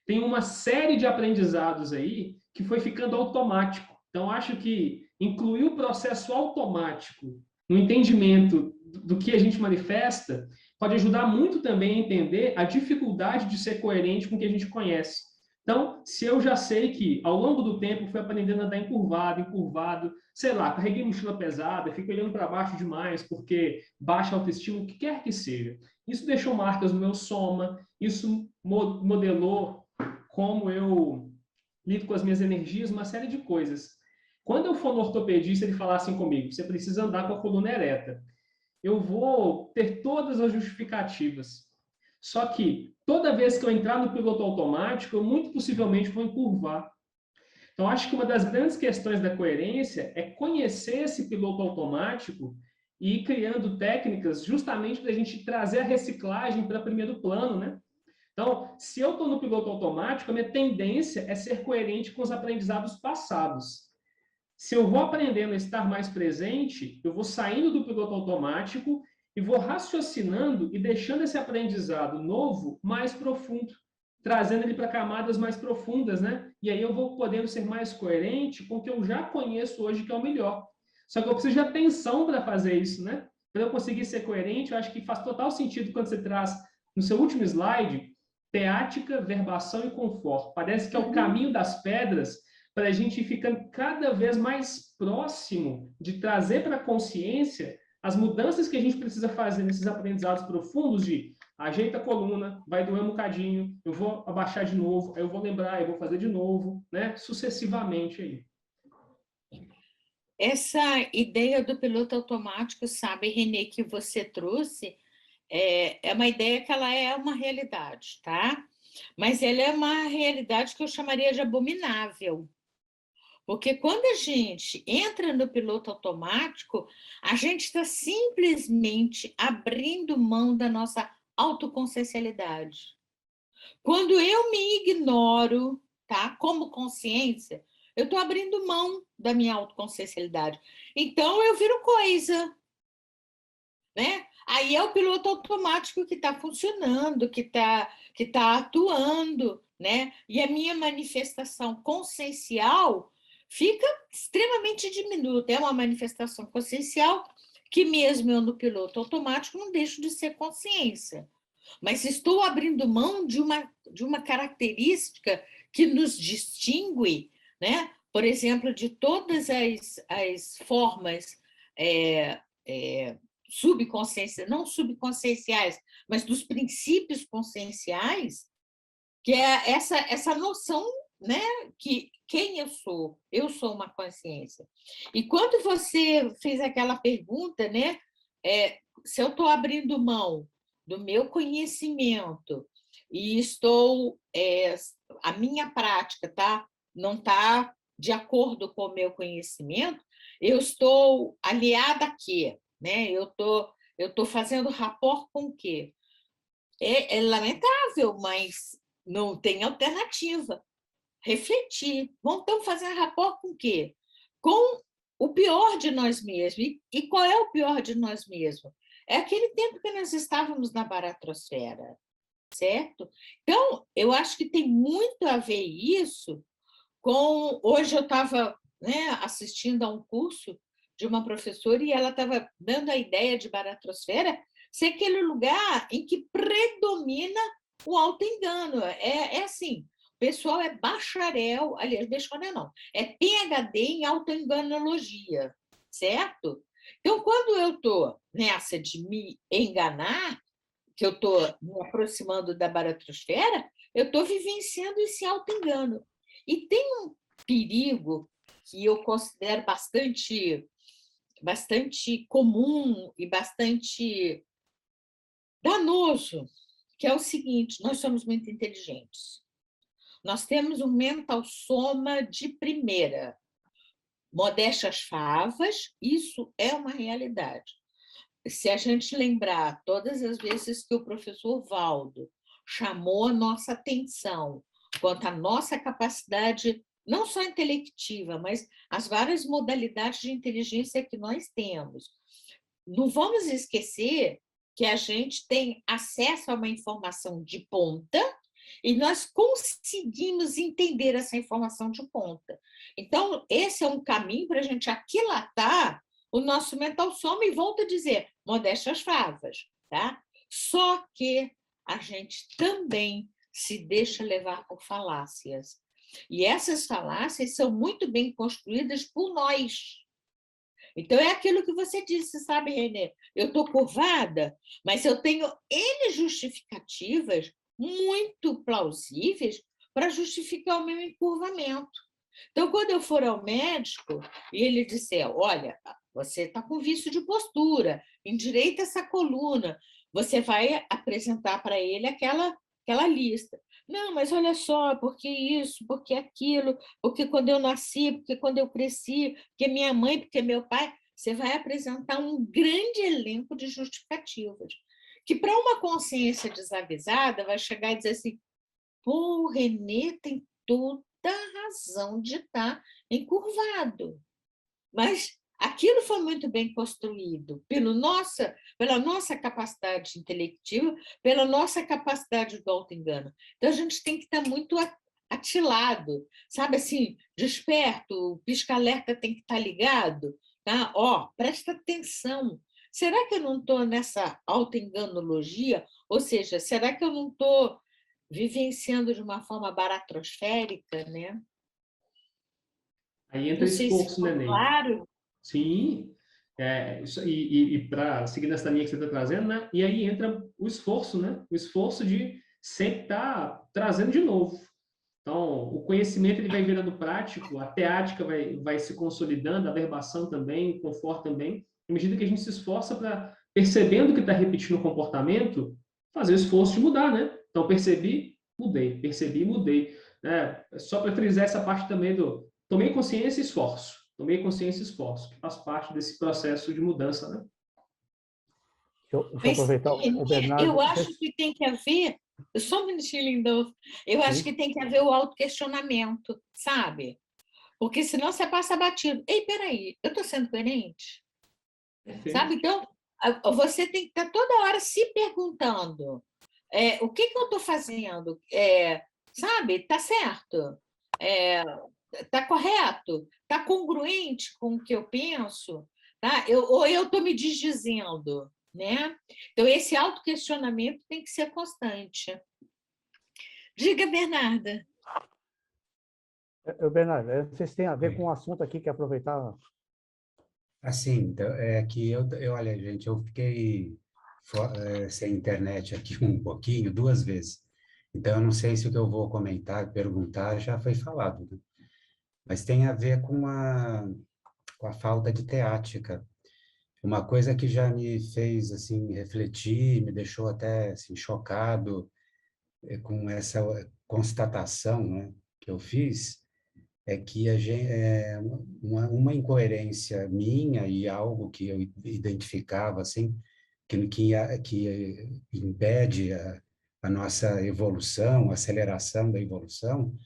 tem uma série de aprendizados aí que foi ficando automático. Então, acho que incluir o processo automático no entendimento do que a gente manifesta pode ajudar muito também a entender a dificuldade de ser coerente com o que a gente conhece. Então, se eu já sei que, ao longo do tempo, fui aprendendo a andar encurvado, sei lá, carreguei mochila pesada, fico olhando para baixo demais porque baixa autoestima, o que quer que seja. Isso deixou marcas no meu soma, isso modelou como eu lido com as minhas energias, uma série de coisas. Quando eu for no ortopedista, ele falar assim comigo, você precisa andar com a coluna ereta. Eu vou ter todas as justificativas. Só que toda vez que eu entrar no piloto automático, eu muito possivelmente vou encurvar. Então, acho que uma das grandes questões da coerência é conhecer esse piloto automático e ir criando técnicas justamente para a gente trazer a reciclagem para primeiro plano, né? Então, se eu estou no piloto automático, a minha tendência é ser coerente com os aprendizados passados. Se eu vou aprendendo a estar mais presente, eu vou saindo do piloto automático e vou raciocinando e deixando esse aprendizado novo mais profundo, trazendo ele para camadas mais profundas, né? E aí eu vou podendo ser mais coerente com o que eu já conheço hoje, que é o melhor. Só que eu preciso de atenção para fazer isso, né? Para eu conseguir ser coerente, eu acho que faz total sentido quando você traz no seu último slide teática, verbação e conforto. Parece que é o caminho das pedras para a gente ir ficando cada vez mais próximo de trazer para a consciência as mudanças que a gente precisa fazer nesses aprendizados profundos de ajeita a coluna, vai doer um bocadinho, eu vou abaixar de novo, aí eu vou lembrar, eu vou fazer de novo, né? Sucessivamente aí. Essa ideia do piloto automático, sabe, Renê, que você trouxe, é uma ideia que ela é uma realidade, tá? Mas ela é uma realidade que eu chamaria de abominável. Porque quando a gente entra no piloto automático, a gente está simplesmente abrindo mão da nossa autoconsciencialidade. Quando eu me ignoro, tá, como consciência, eu estou abrindo mão da minha autoconsciencialidade. Então, eu viro coisa, né? Aí é o piloto automático que está funcionando, que tá atuando, né? E a minha manifestação consciencial fica extremamente diminuta. É uma manifestação consciencial que, mesmo eu no piloto automático, não deixo de ser consciência. Mas estou abrindo mão de uma característica que nos distingue, né? Por exemplo, de todas as formas não subconscienciais, mas dos princípios conscienciais, que é essa noção, né, que quem eu sou uma consciência. E quando você fez aquela pergunta, né, se eu estou abrindo mão do meu conhecimento e a minha prática não está de acordo com o meu conhecimento, eu estou aliada a quê? Né? Eu tô fazendo rapport com o quê? É lamentável, mas não tem alternativa. Refletir. Estamos fazendo rapport com o quê? Com o pior de nós mesmos. E qual é o pior de nós mesmos? É aquele tempo que nós estávamos na baratrosfera, certo? Então, eu acho que tem muito a ver isso com... Hoje eu estava, né, assistindo a um curso de uma professora e ela estava dando a ideia de baratrosfera ser aquele lugar em que predomina o autoengano. É assim, o pessoal é bacharel, aliás, bacharel não, é PhD em autoenganologia, certo? Então, quando eu estou nessa de me enganar, que eu estou me aproximando da baratrosfera, eu estou vivenciando esse autoengano. E tem um perigo que eu considero bastante comum e bastante danoso, que é o seguinte: nós somos muito inteligentes. Nós temos um mental soma de primeira. Modéstia às favas, isso é uma realidade. Se a gente lembrar todas as vezes que o professor Valdo chamou a nossa atenção quanto à nossa capacidade, não só intelectiva, mas as várias modalidades de inteligência que nós temos. Não vamos esquecer que a gente tem acesso a uma informação de ponta e nós conseguimos entender essa informação de ponta. Então, esse é um caminho para a gente aquilatar o nosso mental soma, e volto a dizer, modéstia às favas, tá? Só que a gente também se deixa levar por falácias. E essas falácias são muito bem construídas por nós. Então, é aquilo que você disse, sabe, Renê? Eu estou curvada, mas eu tenho N justificativas muito plausíveis para justificar o meu encurvamento. Então, quando eu for ao médico e ele disser, olha, você está com vício de postura, endireita essa coluna, você vai apresentar para ele aquela lista. Não, mas olha só, porque isso, porque aquilo, porque quando eu nasci, porque quando eu cresci, porque minha mãe, porque meu pai, você vai apresentar um grande elenco de justificativas, que para uma consciência desavisada vai chegar e dizer assim, pô, o Renê tem toda a razão de estar encurvado. Mas aquilo foi muito bem construído pela nossa capacidade intelectiva, pela nossa capacidade do auto-engano. Então, a gente tem que estar muito atilado, sabe assim, desperto, o pisca-alerta tem que estar ligado, tá? Ó, presta atenção. Será que eu não estou nessa autoenganologia? Ou seja, será que eu não estou vivenciando de uma forma baratrosférica, né? Aí entra Não sei se esforço, né, ficou Neide? claro. Sim, e para seguir nessa linha que você está trazendo, né? E aí entra o esforço, né? O esforço de sempre estar trazendo de novo. Então, o conhecimento ele vai virando prático, a teática vai se consolidando, a verbação também, o confort também, à medida que a gente se esforça para, percebendo que está repetindo o comportamento, fazer o esforço de mudar, né? Então, percebi, mudei. Né? Só para frisar essa parte também do tomei consciência e esforço. Tomei consciência e esforço, que faz parte desse processo de mudança, né? Deixa eu Mas aproveitar o eu Bernardo. acho que tem que haver, só um minutinho, Lindolfo, eu acho Sim. que tem que haver o autoquestionamento, sabe? Porque senão você passa batido. Ei, peraí, eu estou sendo coerente? Perfeito. Sabe? Então, você tem que estar toda hora se perguntando o que eu estou fazendo? Sabe? Está certo? Está correto? Está congruente com o que eu penso? Tá? Ou eu estou me desdizendo? Né? Então, esse autoquestionamento tem que ser constante. Diga, Bernarda. Bernardo, vocês têm a ver Oi. com o assunto aqui, que aproveitar. Assim, então, é que olha, gente, eu fiquei sem internet aqui um pouquinho, 2 vezes. Então, eu não sei se o que eu vou comentar, perguntar, já foi falado, né? Mas tem a ver com a falta de teática. Uma coisa que já me fez, assim, refletir, me deixou até, assim, chocado com essa constatação, né, que eu fiz, é que uma incoerência minha e algo que eu identificava assim que impede a nossa evolução, a aceleração da evolução,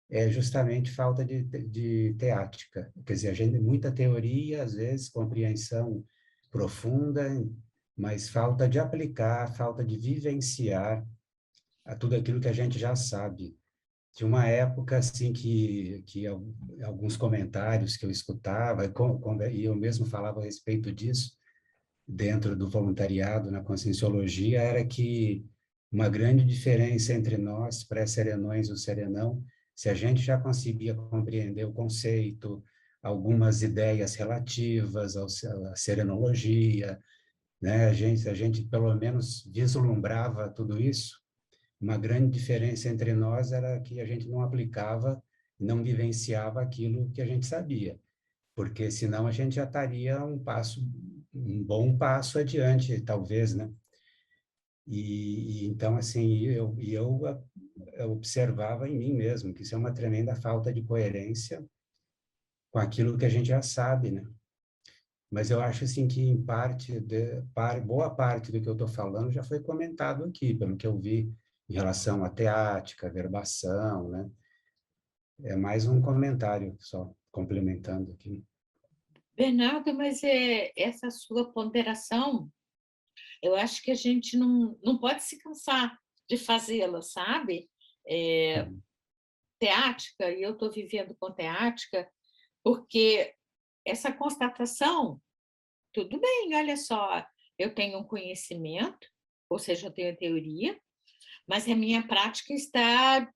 é justamente falta de teática. Quer dizer, a gente muita teoria, às vezes compreensão profunda, mas falta de aplicar, falta de vivenciar a tudo aquilo que a gente já sabe. Tinha uma época assim que alguns comentários que eu escutava e eu mesmo falava a respeito disso dentro do voluntariado na Conscienciologia era que uma grande diferença entre nós, pré-serenões e o serenão, se a gente já conseguia compreender o conceito, algumas ideias relativas à serenologia, né? A gente pelo menos vislumbrava tudo isso. Uma grande diferença entre nós era que a gente não aplicava, não vivenciava aquilo que a gente sabia, porque senão a gente já estaria um bom passo adiante, talvez, né? E então, assim, eu observava em mim mesmo que isso é uma tremenda falta de coerência com aquilo que a gente já sabe, né? Mas eu acho assim que em boa parte do que eu estou falando já foi comentado aqui, pelo que eu vi em relação à teática, verbação, né? É mais um comentário só, complementando aqui. Bernardo, mas essa sua ponderação, eu acho que a gente não pode se cansar de fazê-la, sabe? Uhum. Teática, e eu estou vivendo com teática, porque essa constatação, tudo bem, olha só, eu tenho um conhecimento, ou seja, eu tenho teoria, mas a minha prática está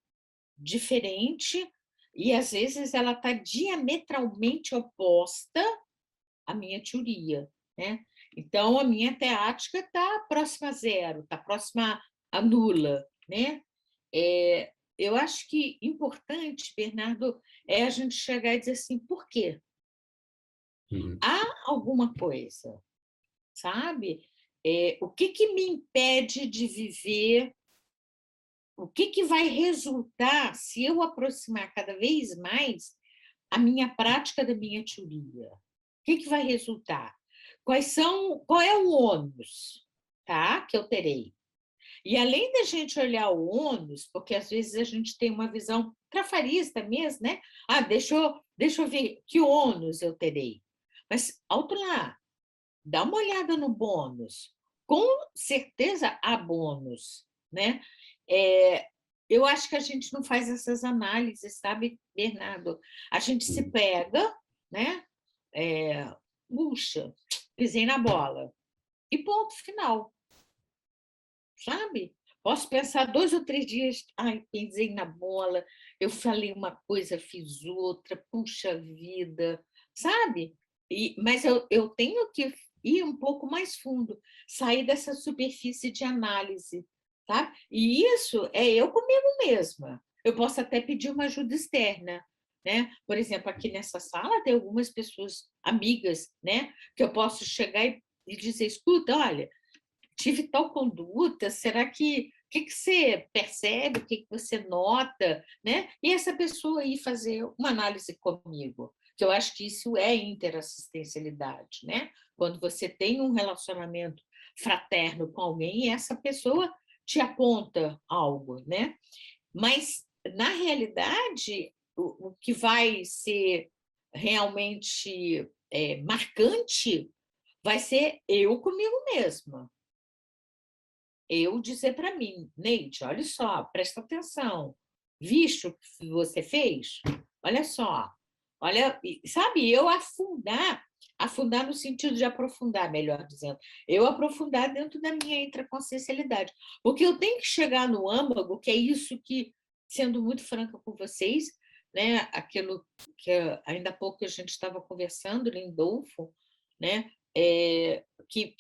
diferente e, às vezes, ela está diametralmente oposta à minha teoria, né? Então, a minha teática está próxima a zero, está próxima a nula, né? Eu acho que importante, Bernardo, é a gente chegar e dizer assim, por quê? Uhum. Há alguma coisa, sabe? O que me impede de viver? O que vai resultar se eu aproximar cada vez mais a minha prática da minha teoria? O que vai resultar? Qual é o ônus, tá? Que eu terei? E além da gente olhar o ônus, porque às vezes a gente tem uma visão trafarista mesmo, né? Ah, deixa eu ver que ônus eu terei. Mas, alto lá, dá uma olhada no bônus. Com certeza há bônus, né? Eu acho que a gente não faz essas análises, sabe, Bernardo? A gente se pega, né? puxa, pisei na bola. E ponto final, sabe? Posso pensar 2 ou 3 dias, ai, pisei na bola, eu falei uma coisa, fiz outra, puxa vida, sabe? Mas eu tenho que ir um pouco mais fundo, sair dessa superfície de análise, tá? E isso é eu comigo mesma. Eu posso até pedir uma ajuda externa, né? Por exemplo, aqui nessa sala tem algumas pessoas amigas, né? Que eu posso chegar e dizer, escuta, olha, tive tal conduta, será que o que você percebe, o que você nota, né? E essa pessoa aí fazer uma análise comigo, que eu acho que isso é interassistencialidade, né? Quando você tem um relacionamento fraterno com alguém e essa pessoa te aponta algo, né? Mas, na realidade, o que vai ser realmente marcante vai ser eu comigo mesma. Eu dizer para mim, Neide, olha só, presta atenção, visto o que você fez? Olha só, olha, sabe, eu afundar no sentido de aprofundar, melhor dizendo, eu aprofundar dentro da minha intraconsciencialidade, porque eu tenho que chegar no âmago, que é isso que, sendo muito franca com vocês, né, aquilo que ainda há pouco a gente estava conversando, Lindolfo, né, que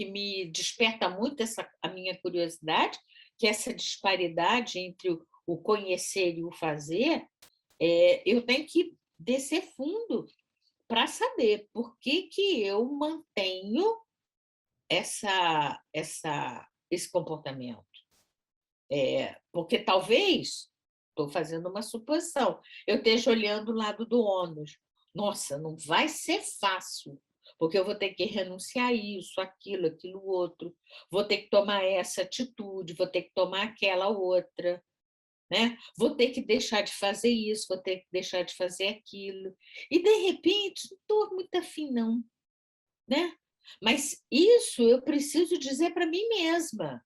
me desperta muito a minha curiosidade, que essa disparidade entre o conhecer e o fazer, eu tenho que descer fundo para saber por que eu mantenho esse comportamento. Porque talvez, estou fazendo uma suposição, eu esteja olhando o lado do ônus. Nossa, não vai ser fácil, porque eu vou ter que renunciar a isso, aquilo outro, vou ter que tomar essa atitude, vou ter que tomar aquela outra, né? Vou ter que deixar de fazer isso, vou ter que deixar de fazer aquilo. E, de repente, não estou muito afim, não, né? Mas isso eu preciso dizer para mim mesma,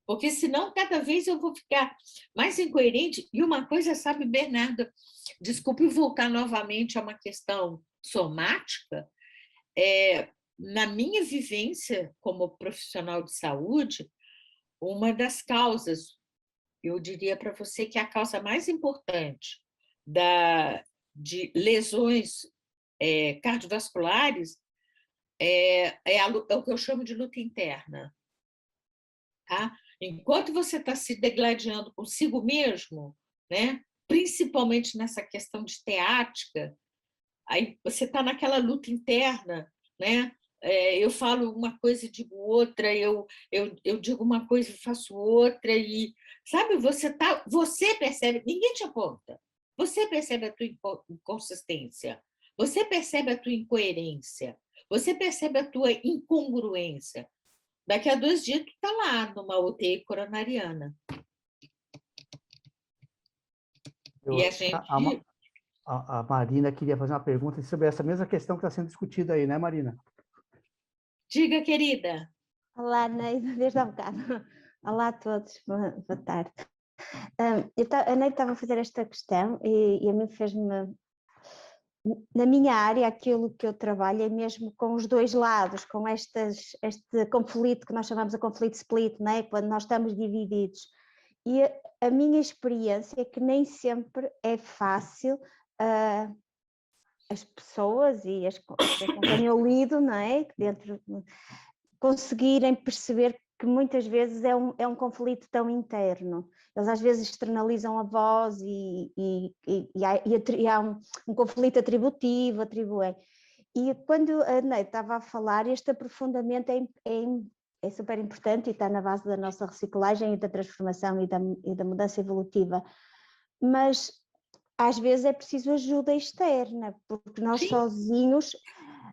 porque senão cada vez eu vou ficar mais incoerente. E uma coisa, sabe, Bernardo, desculpe voltar novamente a uma questão somática, na minha vivência como profissional de saúde, uma das causas, eu diria para você que é a causa mais importante de lesões cardiovasculares é o que eu chamo de luta interna. Tá? Enquanto você está se degladiando consigo mesmo, né? Principalmente nessa questão de teática, aí você está naquela luta interna, né? Eu falo uma coisa e digo outra, eu digo uma coisa e faço outra, e sabe, você percebe, ninguém te aponta, você percebe a tua inconsistência, você percebe a tua incoerência, você percebe a tua incongruência. Daqui a 2 dias, tu está lá numa UTI coronariana. E a gente... A Marina queria fazer uma pergunta sobre essa mesma questão que está sendo discutida aí, né, Marina? Diga, querida. Olá, Neide, desde há bocado. Olá a todos, boa tarde. A Neide estava a fazer esta questão e a mim fez-me... Na minha área, aquilo que eu trabalho é mesmo com os dois lados, com este conflito que nós chamamos de conflito split, né? Quando nós estamos divididos. E a minha experiência é que nem sempre é fácil as pessoas e as com quem eu lido, não é? Conseguirem perceber que muitas vezes é um conflito tão interno. Eles às vezes externalizam a voz e há um conflito atributivo, atribuem. E quando a Neide estava a falar, este aprofundamento é super importante e está na base da nossa reciclagem e da transformação e da mudança evolutiva. Mas às vezes é preciso ajuda externa, porque nós sozinhos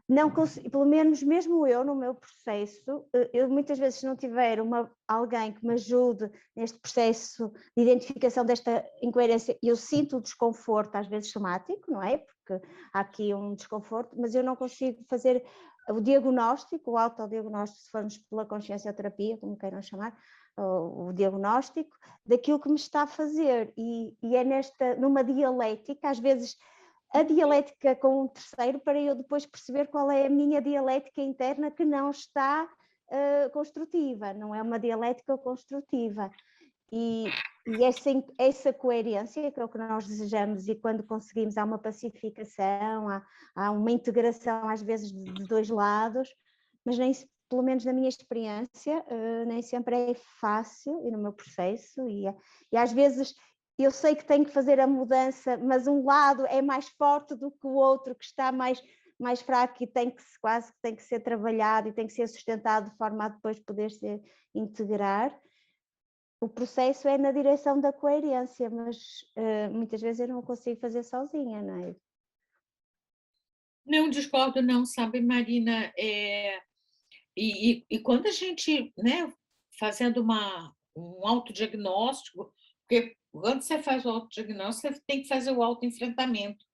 não consigo, pelo menos mesmo eu no meu processo, eu muitas vezes se não tiver alguém que me ajude neste processo de identificação desta incoerência, eu sinto o desconforto, às vezes somático, não é? Porque há aqui um desconforto, mas eu não consigo fazer o diagnóstico, o autodiagnóstico, se formos pela consciencioterapia, como queiram chamar, o diagnóstico daquilo que me está a fazer, e é numa dialética, às vezes a dialética com o terceiro para eu depois perceber qual é a minha dialética interna que não está construtiva, não é uma dialética construtiva. E essa coerência, que é o que nós desejamos, e quando conseguimos há uma pacificação, há uma integração às vezes de dois lados, mas nem, pelo menos na minha experiência, nem sempre é fácil, e no meu processo, e às vezes eu sei que tenho que fazer a mudança, mas um lado é mais forte do que o outro, que está mais fraco, e quase que tem que ser trabalhado e tem que ser sustentado de forma a depois poder se integrar. O processo é na direção da coerência, mas muitas vezes eu não consigo fazer sozinha, não é? Não discordo, não, sabe, Marina? E quando a gente, né, fazendo um autodiagnóstico, porque quando você faz o autodiagnóstico, você tem que fazer o autoenfrentamento.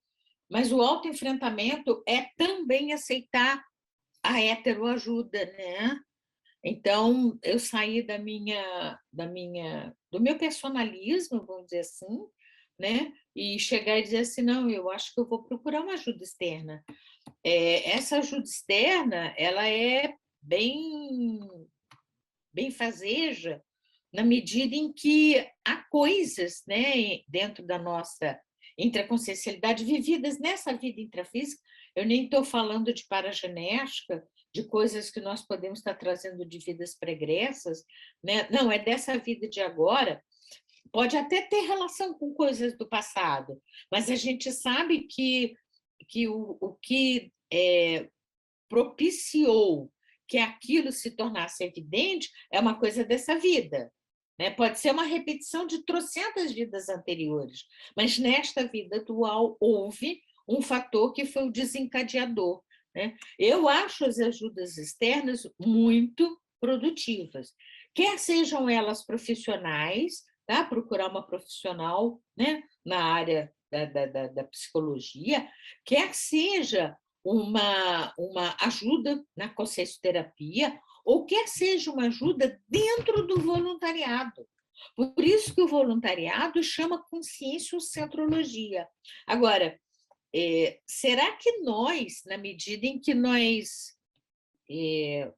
Mas o autoenfrentamento é também aceitar a heteroajuda, né? Então, eu saí do meu personalismo, vamos dizer assim, né? E chegar e dizer assim, não, eu acho que eu vou procurar uma ajuda externa. Essa ajuda externa, ela é bem fazeja, na medida em que há coisas, né, dentro da nossa intraconsciencialidade vividas nessa vida intrafísica. Eu nem estou falando de paragenética, de coisas que nós podemos estar trazendo de vidas pregressas, né? Não, é dessa vida de agora. Pode até ter relação com coisas do passado, mas a gente sabe que o que propiciou que aquilo se tornasse evidente é uma coisa dessa vida. Né? Pode ser uma repetição de trocentas vidas anteriores, mas nesta vida atual houve um fator que foi o desencadeador. Né? Eu acho as ajudas externas muito produtivas, quer sejam elas profissionais, tá? Procurar uma profissional, né, na área da psicologia, quer seja uma ajuda na consciencioterapia, ou quer seja uma ajuda dentro do voluntariado. Por isso que o voluntariado chama conscienciocentrologia. Agora, será que nós, na medida em que nós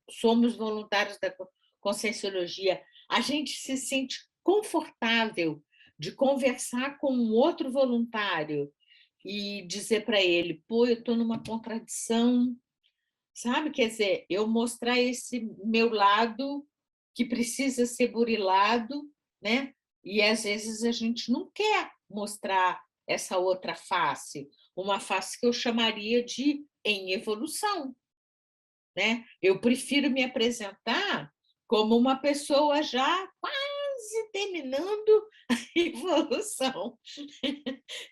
somos voluntários da conscienciologia, a gente se sente confortável de conversar com um outro voluntário e dizer para ele, pô, eu estou numa contradição, sabe? Quer dizer, eu mostrar esse meu lado que precisa ser burilado, né? E às vezes a gente não quer mostrar essa outra face, uma face que eu chamaria de em evolução, né? Eu prefiro me apresentar como uma pessoa já quase terminando a evolução,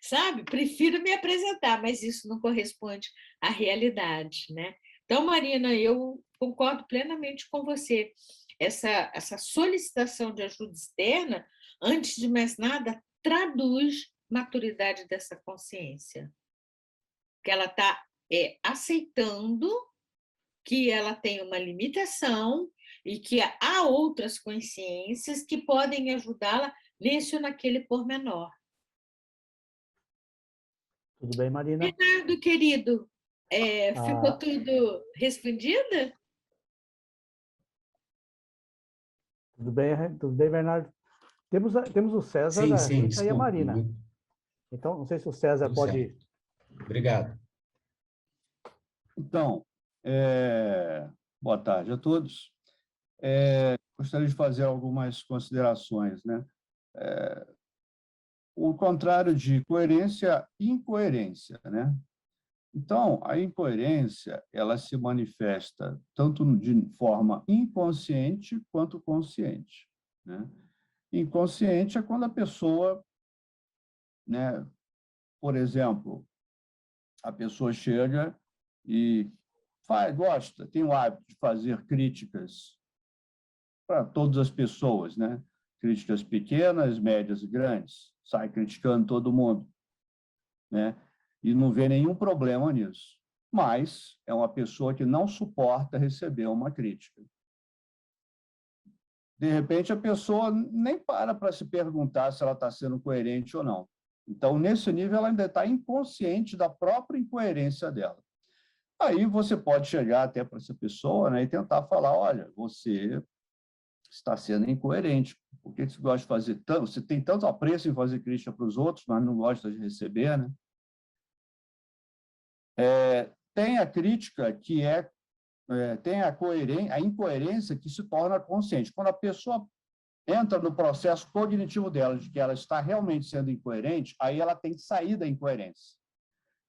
sabe? Prefiro me apresentar, mas isso não corresponde à realidade, né? Então, Marina, eu concordo plenamente com você. Essa solicitação de ajuda externa, antes de mais nada, traduz maturidade dessa consciência, que ela está aceitando que ela tem uma limitação e que há outras consciências que podem ajudá-la nesse ou naquele pormenor. Tudo bem, Marina? Bernardo, querido, ficou tudo respondido? Tudo bem, Bernardo? Temos o César, a Sim, Rita e a desculpe. Marina. Então, não sei se o César Tudo pode... certo. Obrigado. Então, boa tarde a todos. Gostaria de fazer algumas considerações, né? O contrário de coerência, incoerência, né? Então, a incoerência, ela se manifesta tanto de forma inconsciente quanto consciente, né? Inconsciente é quando a pessoa, né, por exemplo, a pessoa chega e gosta, tem o hábito de fazer críticas para todas as pessoas, né? Críticas pequenas, médias e grandes, sai criticando todo mundo, né? E não vê nenhum problema nisso. Mas é uma pessoa que não suporta receber uma crítica. De repente, a pessoa nem para se perguntar se ela está sendo coerente ou não. Então, nesse nível, ela ainda está inconsciente da própria incoerência dela. Aí você pode chegar até para essa pessoa, né, e tentar falar, olha, você está sendo incoerente. Por que você gosta de fazer tanto? Você tem tanto apreço em fazer crítica para os outros, mas não gosta de receber, né? Tem a crítica que tem a incoerência que se torna consciente. Quando a pessoa entra no processo cognitivo dela, de que ela está realmente sendo incoerente, aí ela tem que sair da incoerência.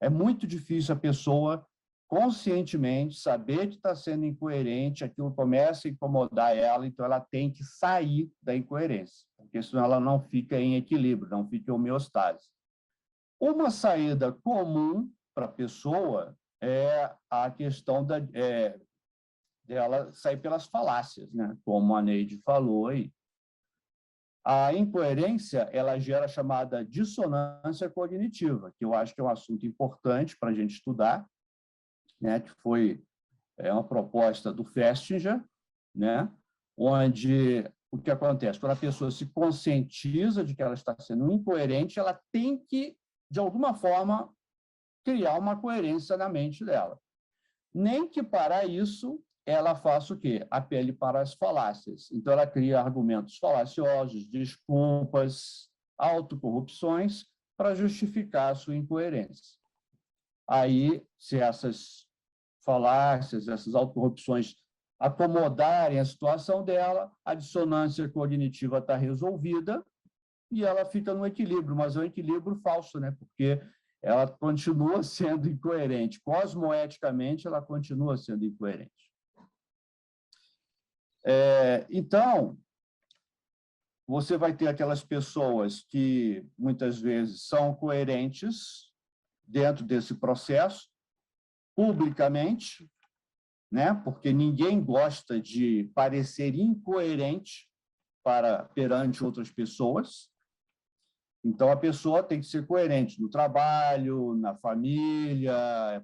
É muito difícil a pessoa conscientemente saber que está sendo incoerente, aquilo começa a incomodar ela, então ela tem que sair da incoerência, porque senão ela não fica em equilíbrio, não fica em homeostase. Uma saída comum para a pessoa é a questão dela sair pelas falácias, né? Como a Neide falou aí. A incoerência, ela gera a chamada dissonância cognitiva, que eu acho que é um assunto importante para a gente estudar, né? Que foi uma proposta do Festinger, né? Onde o que acontece? Quando a pessoa se conscientiza de que ela está sendo incoerente, ela tem que, de alguma forma, criar uma coerência na mente dela. Nem que para isso ela faça o quê? Apele para as falácias. Então, ela cria argumentos falaciosos, desculpas, autocorrupções para justificar a sua incoerência. Aí, se essas falácias, essas autocorrupções acomodarem a situação dela, a dissonância cognitiva está resolvida e ela fica no equilíbrio, mas é um equilíbrio falso, né? Porque ela continua sendo incoerente. Cosmoeticamente, ela continua sendo incoerente. Então, você vai ter aquelas pessoas que, muitas vezes, são coerentes dentro desse processo, publicamente, né? Porque ninguém gosta de parecer incoerente perante outras pessoas. Então, a pessoa tem que ser coerente no trabalho, na família,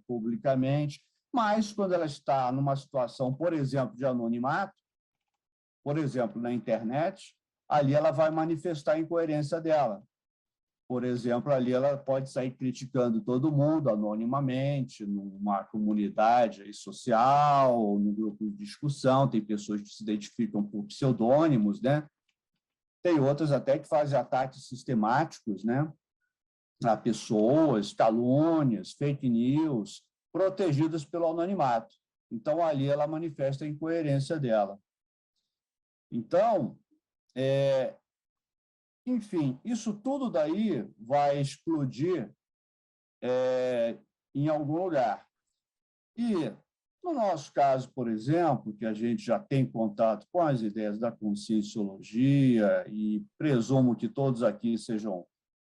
publicamente, mas quando ela está numa situação, por exemplo, de anonimato, por exemplo, na internet, ali ela vai manifestar a incoerência dela. Por exemplo, ali ela pode sair criticando todo mundo anonimamente, numa comunidade social, num grupo de discussão, tem pessoas que se identificam por pseudônimos, né? Tem outras até que fazem ataques sistemáticos, né, a pessoas, calúnias, fake news, protegidas pelo anonimato. Então, ali ela manifesta a incoerência dela. Então, enfim, isso tudo daí vai explodir em algum lugar. E, no nosso caso, por exemplo, que a gente já tem contato com as ideias da conscienciologia e presumo que todos aqui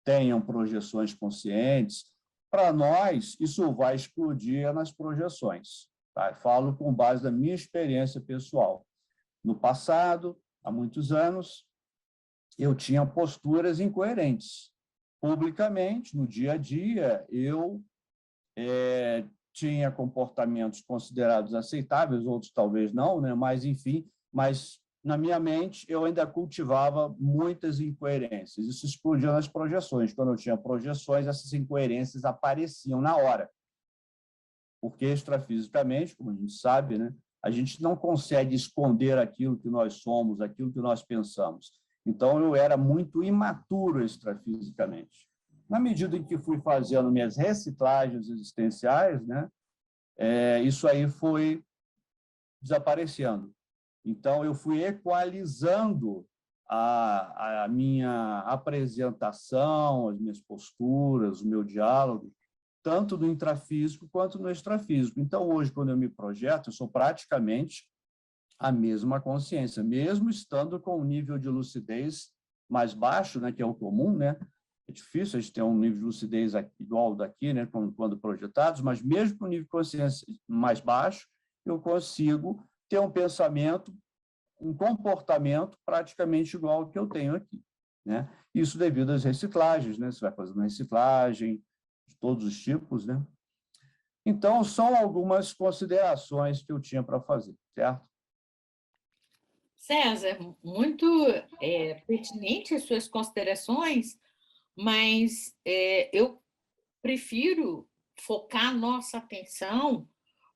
tenham projeções conscientes, para nós, isso vai explodir nas projeções. Tá? Eu falo com base na minha experiência pessoal. No passado, há muitos anos, eu tinha posturas incoerentes. Publicamente, no dia a dia, eu tinha comportamentos considerados aceitáveis, outros talvez não, né? Mas, enfim, na minha mente eu ainda cultivava muitas incoerências. Isso explodia nas projeções. Quando eu tinha projeções, essas incoerências apareciam na hora. Porque extrafisicamente, como a gente sabe, né? A gente não consegue esconder aquilo que nós somos, aquilo que nós pensamos. Então, eu era muito imaturo extrafisicamente. Na medida em que fui fazendo minhas reciclagens existenciais, né, isso aí foi desaparecendo. Então, eu fui equalizando a minha apresentação, as minhas posturas, o meu diálogo, tanto no intrafísico quanto no extrafísico. Então, hoje, quando eu me projeto, eu sou praticamente a mesma consciência, mesmo estando com um nível de lucidez mais baixo, né, que é o comum, né? É difícil a gente ter um nível de lucidez igual ao daqui, né, quando projetados, mas mesmo com um nível de consciência mais baixo, eu consigo ter um pensamento, um comportamento praticamente igual ao que eu tenho aqui, né? Isso devido às reciclagens, né? Você vai fazendo reciclagem de todos os tipos, né? Então, são algumas considerações que eu tinha para fazer, certo? César, muito pertinente as suas considerações, mas eu prefiro focar nossa atenção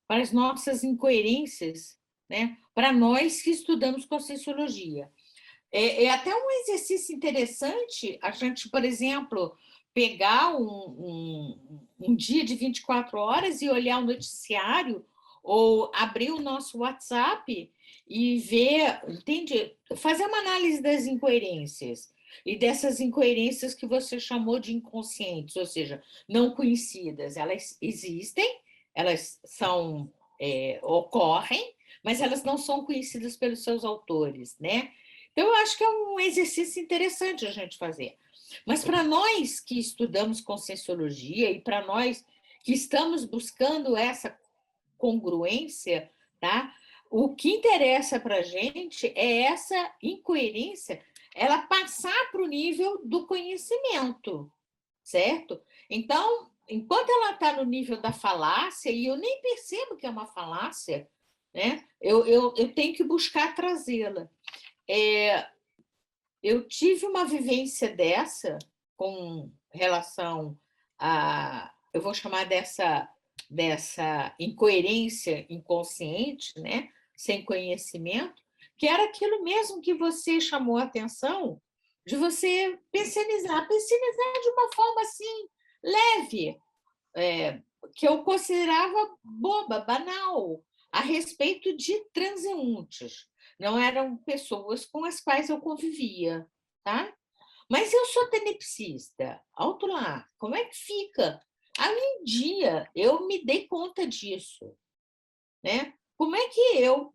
para as nossas incoerências, né? Para nós que estudamos Conscienciologia. É até um exercício interessante a gente, por exemplo, pegar um dia de 24 horas e olhar o noticiário ou abrir o nosso WhatsApp e ver, entende? Fazer uma análise das incoerências e dessas incoerências que você chamou de inconscientes, ou seja, não conhecidas. Elas existem, elas são, ocorrem, mas elas não são conhecidas pelos seus autores, né? Então, eu acho que é um exercício interessante a gente fazer. Mas para nós que estudamos Conscienciologia e para nós que estamos buscando essa congruência, tá? O que interessa para a gente é essa incoerência, ela passar para o nível do conhecimento, certo? Então, enquanto ela está no nível da falácia, e eu nem percebo que é uma falácia, né? Eu tenho que buscar trazê-la. Eu tive uma vivência dessa com relação a, eu vou chamar dessa incoerência inconsciente, né? Sem conhecimento, que era aquilo mesmo que você chamou a atenção, de você pensionizar de uma forma assim, leve, que eu considerava boba, banal, a respeito de transeuntes. Não eram pessoas com as quais eu convivia, tá? Mas eu sou tenepsista, alto lá, como é que fica? Aí um dia eu me dei conta disso, né? Como é que eu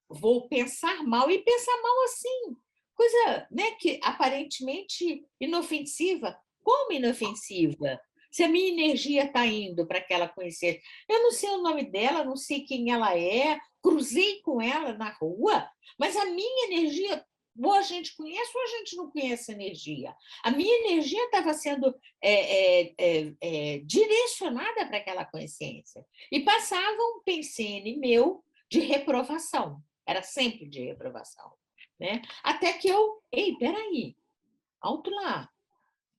vou pensar mal, e pensar mal assim, coisa, né, que aparentemente inofensiva. Como inofensiva? Se a minha energia está indo para aquela conhecida, eu não sei o nome dela, não sei quem ela é, cruzei com ela na rua, mas a minha energia, ou a gente conhece ou a gente não conhece a energia. A minha energia estava sendo direcionada para aquela consciência. E passava um PCN meu de reprovação. Era sempre de reprovação, né? Até que ei, peraí, alto lá.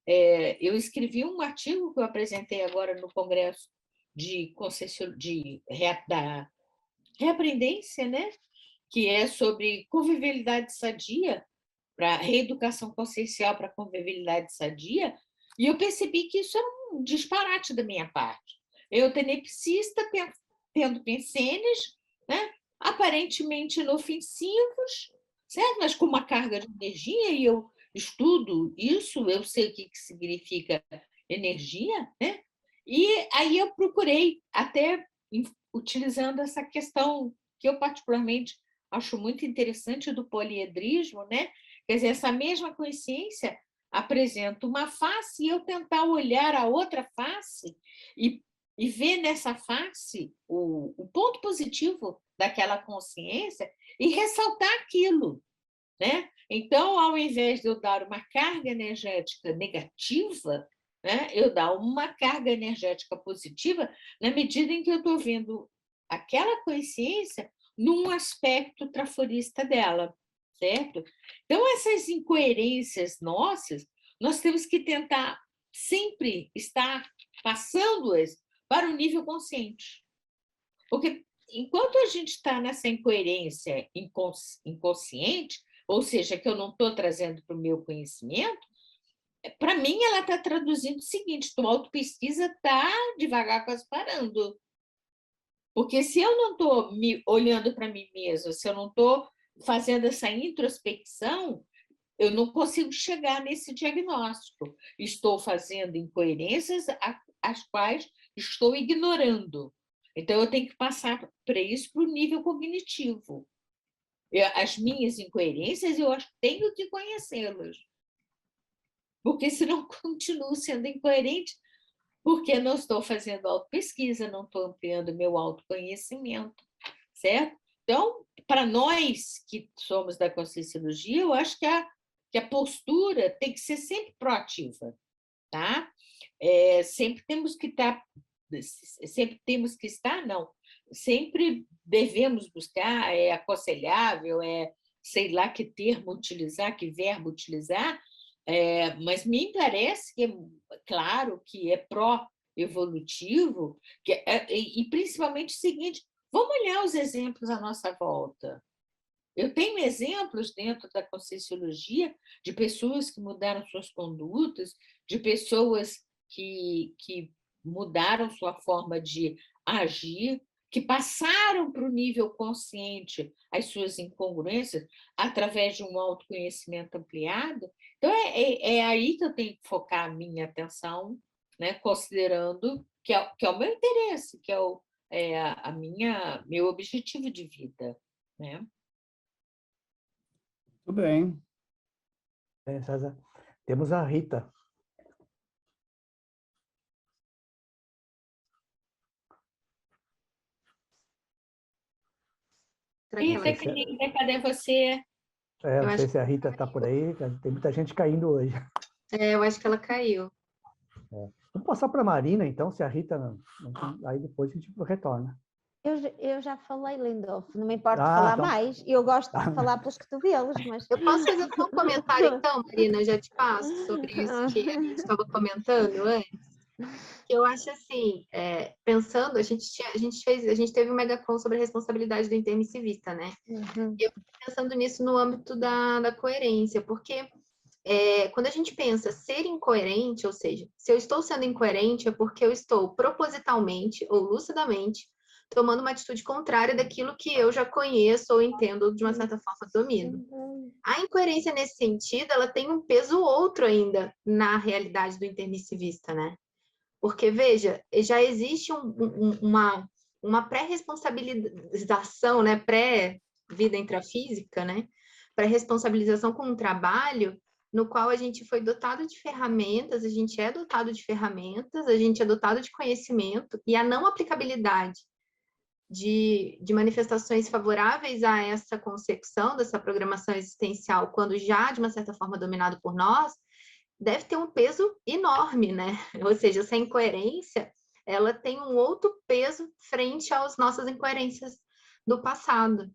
Eu escrevi um artigo que eu apresentei agora no Congresso da Reaprendência, né? Que é sobre convivialidade sadia, para reeducação consciencial para convivialidade sadia, e eu percebi que isso é um disparate da minha parte. Eu, tenepsista, tendo pensenes, né? Aparentemente inofensivos, certo? Mas com uma carga de energia, e eu estudo isso, eu sei o que significa energia, né? E aí eu procurei, até utilizando essa questão que eu particularmente acho muito interessante do poliedrismo, né? Quer dizer, essa mesma consciência apresenta uma face e eu tentar olhar a outra face e ver nessa face o ponto positivo daquela consciência e ressaltar aquilo, né? Então, ao invés de eu dar uma carga energética negativa, né, eu dar uma carga energética positiva na medida em que eu estou vendo aquela consciência num aspecto traforista dela, certo? Então, essas incoerências nossas, nós temos que tentar sempre estar passando-as para o nível consciente. Porque enquanto a gente está nessa incoerência inconsciente, ou seja, que eu não estou trazendo para o meu conhecimento, para mim ela está traduzindo o seguinte: tua autopesquisa está devagar, quase parando. Porque se eu não estou me olhando para mim mesma, se eu não estou fazendo essa introspecção, eu não consigo chegar nesse diagnóstico. Estou fazendo incoerências as quais estou ignorando. Então, eu tenho que passar para isso para o nível cognitivo. As minhas incoerências, eu tenho que conhecê-las. Porque senão continuo sendo incoerente, porque não estou fazendo autopesquisa, não estou ampliando meu autoconhecimento, certo? Então, para nós que somos da Conscienciologia, eu acho que a postura tem que ser sempre proativa, tá? Sempre temos que estar, não, sempre devemos buscar, é aconselhável, sei lá que termo utilizar, que verbo utilizar, Mas me parece que, claro, que é pró-evolutivo, e principalmente o seguinte, vamos olhar os exemplos à nossa volta. Eu tenho exemplos dentro da Conscienciologia de pessoas que mudaram suas condutas, de pessoas que mudaram sua forma de agir, que passaram para o nível consciente as suas incongruências através de um autoconhecimento ampliado. Então, é aí que eu tenho que focar a minha atenção, né, considerando que é o meu interesse, que meu objetivo de vida, né? Muito bem. César. Temos a Rita. Será que ela Rita, querida, cadê você? Não Eu sei acho se a Rita está por aí, tem muita gente caindo hoje. eu acho que ela caiu. Vamos passar para a Marina, então, se a Rita aí depois a gente retorna. Eu já falei, Lindolfo, não me importa Ah, falar então. mais. Eu gosto de falar pelos cotovelos, mas... Eu posso fazer só um comentário, então, Marina? Eu já te passo sobre isso que a gente estava comentando antes. Eu acho assim, pensando, a gente teve um megacon sobre a responsabilidade do intermissivista, né? Uhum. E eu fico pensando nisso no âmbito da coerência, porque quando a gente pensa ser incoerente, ou seja, se eu estou sendo incoerente é porque eu estou propositalmente ou lucidamente tomando uma atitude contrária daquilo que eu já conheço ou entendo de uma certa forma domino. A incoerência nesse sentido, ela tem um peso outro ainda na realidade do intermissivista, né? Porque, veja, já existe uma pré-responsabilização, né? Pré-vida intrafísica, né? Pré-responsabilização com um trabalho no qual a gente foi dotado de ferramentas, a gente é dotado de ferramentas, a gente é dotado de conhecimento, e a não aplicabilidade de manifestações favoráveis a essa concepção dessa programação existencial, quando já, de uma certa forma, dominado por nós, deve ter um peso enorme, né? Ou seja, essa incoerência, ela tem um outro peso frente às nossas incoerências do passado.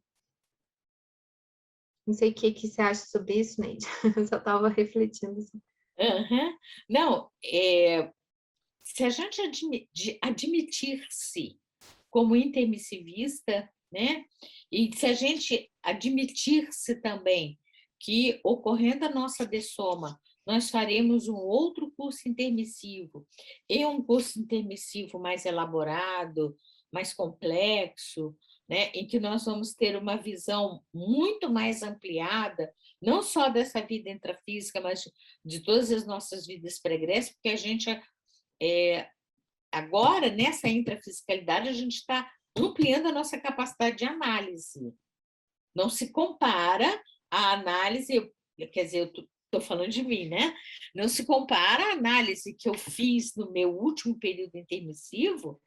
Não sei o que você acha sobre isso, Neide. Eu só estava refletindo. Uhum. Não, se a gente admitir-se como intermissivista, né? E se a gente admitir-se também que, ocorrendo a nossa dessoma, nós faremos um outro curso intermissivo, e um curso intermissivo mais elaborado, mais complexo, né? Em que nós vamos ter uma visão muito mais ampliada, não só dessa vida intrafísica, mas de todas as nossas vidas pregressas, porque a gente agora, nessa intrafisicalidade, a gente está ampliando a nossa capacidade de análise. Não se compara a análise, quer dizer, eu estou falando de mim, né? Não se compara a análise que eu fiz no meu último período intermissivo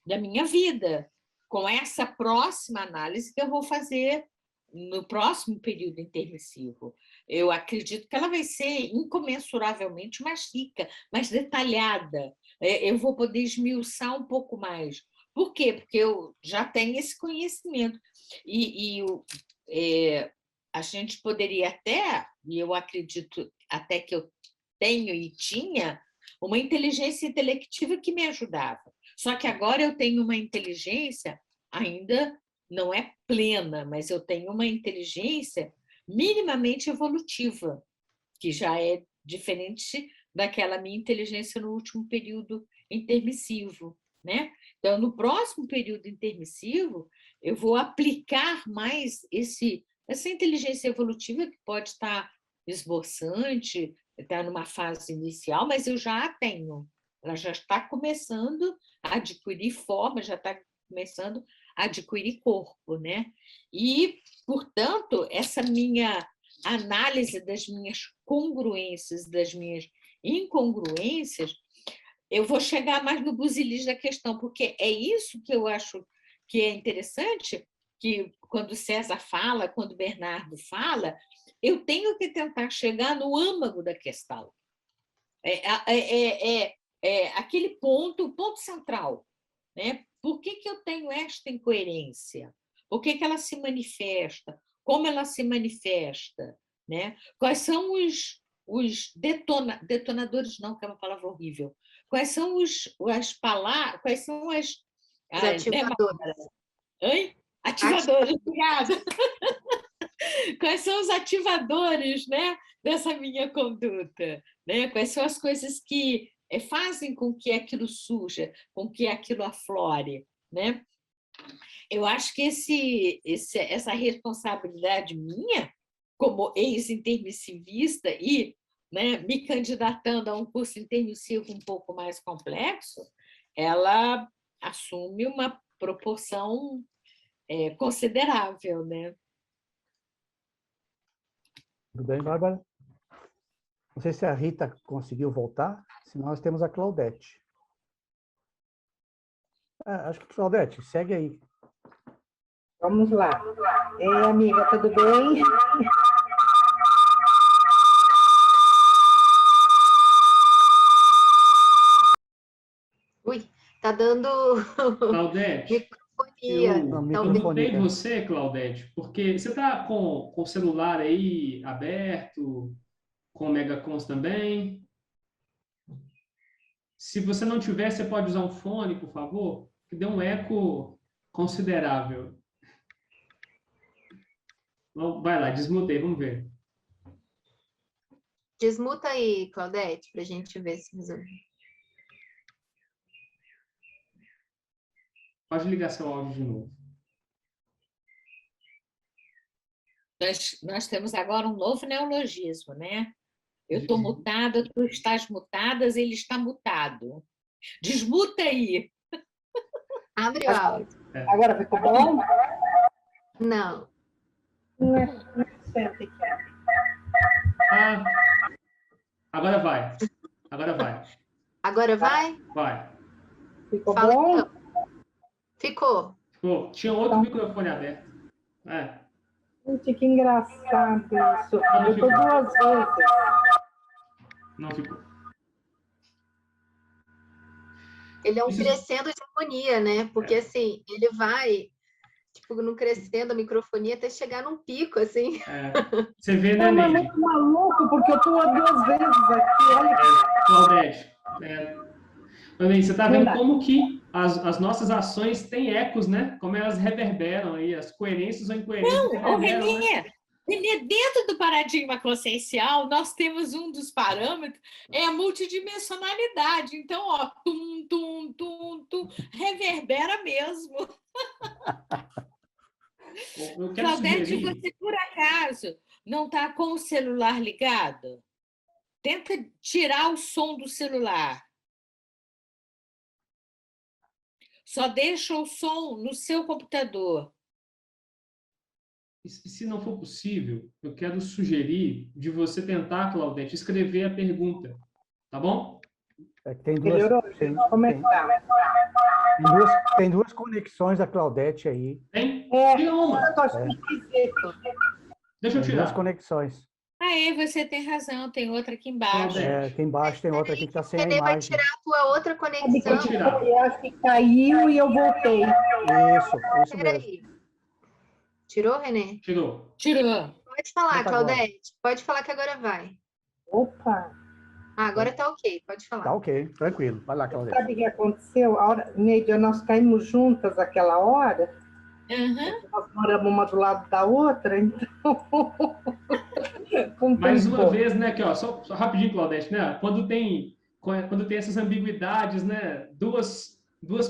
da minha vida, com essa próxima análise que eu vou fazer no próximo período intermissivo. Eu acredito que ela vai ser incomensuravelmente mais rica, mais detalhada. Eu vou poder esmiuçar um pouco mais. Por quê? Porque eu já tenho esse conhecimento. A gente poderia até, e eu acredito até que eu tenho e tinha, uma inteligência intelectiva que me ajudava. Só que agora eu tenho uma inteligência, ainda não é plena, mas eu tenho uma inteligência minimamente evolutiva, que já é diferente daquela minha inteligência no último período intermissivo, né? Então, no próximo período intermissivo, eu vou aplicar mais essa inteligência evolutiva que pode estar esboçante, está numa fase inicial, mas eu já a tenho. Ela já está começando a adquirir forma, já está começando a adquirir corpo, né? E, portanto, essa minha análise das minhas congruências, das minhas incongruências, eu vou chegar mais no buzilis da questão, porque é isso que eu acho que é interessante, que quando César fala, quando Bernardo fala, eu tenho que tentar chegar no âmago da questão. Aquele ponto, o ponto central, né? Por que eu tenho esta incoerência? Por que ela se manifesta? Como ela se manifesta? Né? Quais são os detonadores, não, que é uma palavra horrível. Quais são as palavras, quais são Os as ativadores. Oi? Ativadores, obrigada. Quais são os ativadores, né, dessa minha conduta? Né? Quais são as coisas que fazem com que aquilo surja, com que aquilo aflore? Né? Eu acho que essa responsabilidade minha, como ex-intermissivista e, né, me candidatando a um curso intermissivo um pouco mais complexo, ela assume uma proporção considerável, né? Tudo bem, Bárbara? Não sei se a Rita conseguiu voltar, senão nós temos a Claudete. Acho que, Claudete, segue aí. Vamos lá. Ei, amiga, tudo bem? Ui, tá dando Claudete, microfonia. eu Não, Talvez. microfone. perguntei você, Claudete, porque você está com o celular aí aberto, com o Megacons também? Se você não tiver, você pode usar um fone, por favor? Que deu um eco considerável. Vai lá, desmutei, vamos ver. Desmuta aí, Claudete, para a gente ver se resolve. Pode ligar seu áudio de novo. Nós temos agora um novo neologismo, né? Eu estou mutada, tu estás mutadas, ele está mutado. Desmuta aí. Abre o áudio. Agora ficou bom? Não. Ah, agora vai. Agora vai. Agora vai? Vai. Ficou Fala bom? então. Ficou. Ficou. Tinha outro microfone aberto. Gente, que engraçado isso. Não, Eu tô ficou. 2 vezes. Não ficou. Ele é um Isso- crescendo de harmonia, né? Porque assim, ele vai tipo, não crescendo a microfonia até chegar num pico, assim. Você vê, né, Não, mas é Neide? muito maluco, porque eu tô 2 vezes aqui. Olha Claudete. Neide, você está vendo Verdade. como que as nossas ações têm ecos, né? Como elas reverberam aí, as coerências ou incoerências Ô, reverberam, né? Renê, dentro do paradigma consciencial, nós temos um dos parâmetros, é a multidimensionalidade. Então, ó, tum, tum, tum, tum, reverbera mesmo. Eu quero Claudete, sugerir... você, por acaso, não está com o celular ligado? Tenta tirar o som do celular. Só deixa o som no seu computador. E se não for possível, eu quero sugerir de você tentar, Claudete, escrever a pergunta. Tá bom? Tem Melhorou? Como é que tá? Tem duas conexões da Claudete aí. Tem? É, Tira uma. eu acho que esqueci. Deixa eu Tem duas tirar. conexões. Aí você tem razão, tem outra aqui embaixo. Claudete. Aqui embaixo tem outra aqui que está sem a Renê vai imagem. tirar a tua outra Sabe que conexão. Vou tirar. eu acho que caiu e eu voltei. Isso mesmo. Peraí. Tirou, Renê? Tirou. Tirou. Pode falar, Tenta agora. Claudete. Pode falar que agora vai. Opa! Ah, agora tá ok. Pode Tá falar. ok, tranquilo. Vai lá, Claudete. Sabe o que aconteceu? A hora, Neide, nós caímos juntas aquela hora. Uhum. Nós moramos uma do lado da outra, então... Mais uma vez, né, aqui, ó, só rapidinho, Claudete, né? Quando tem essas ambiguidades, né? Duas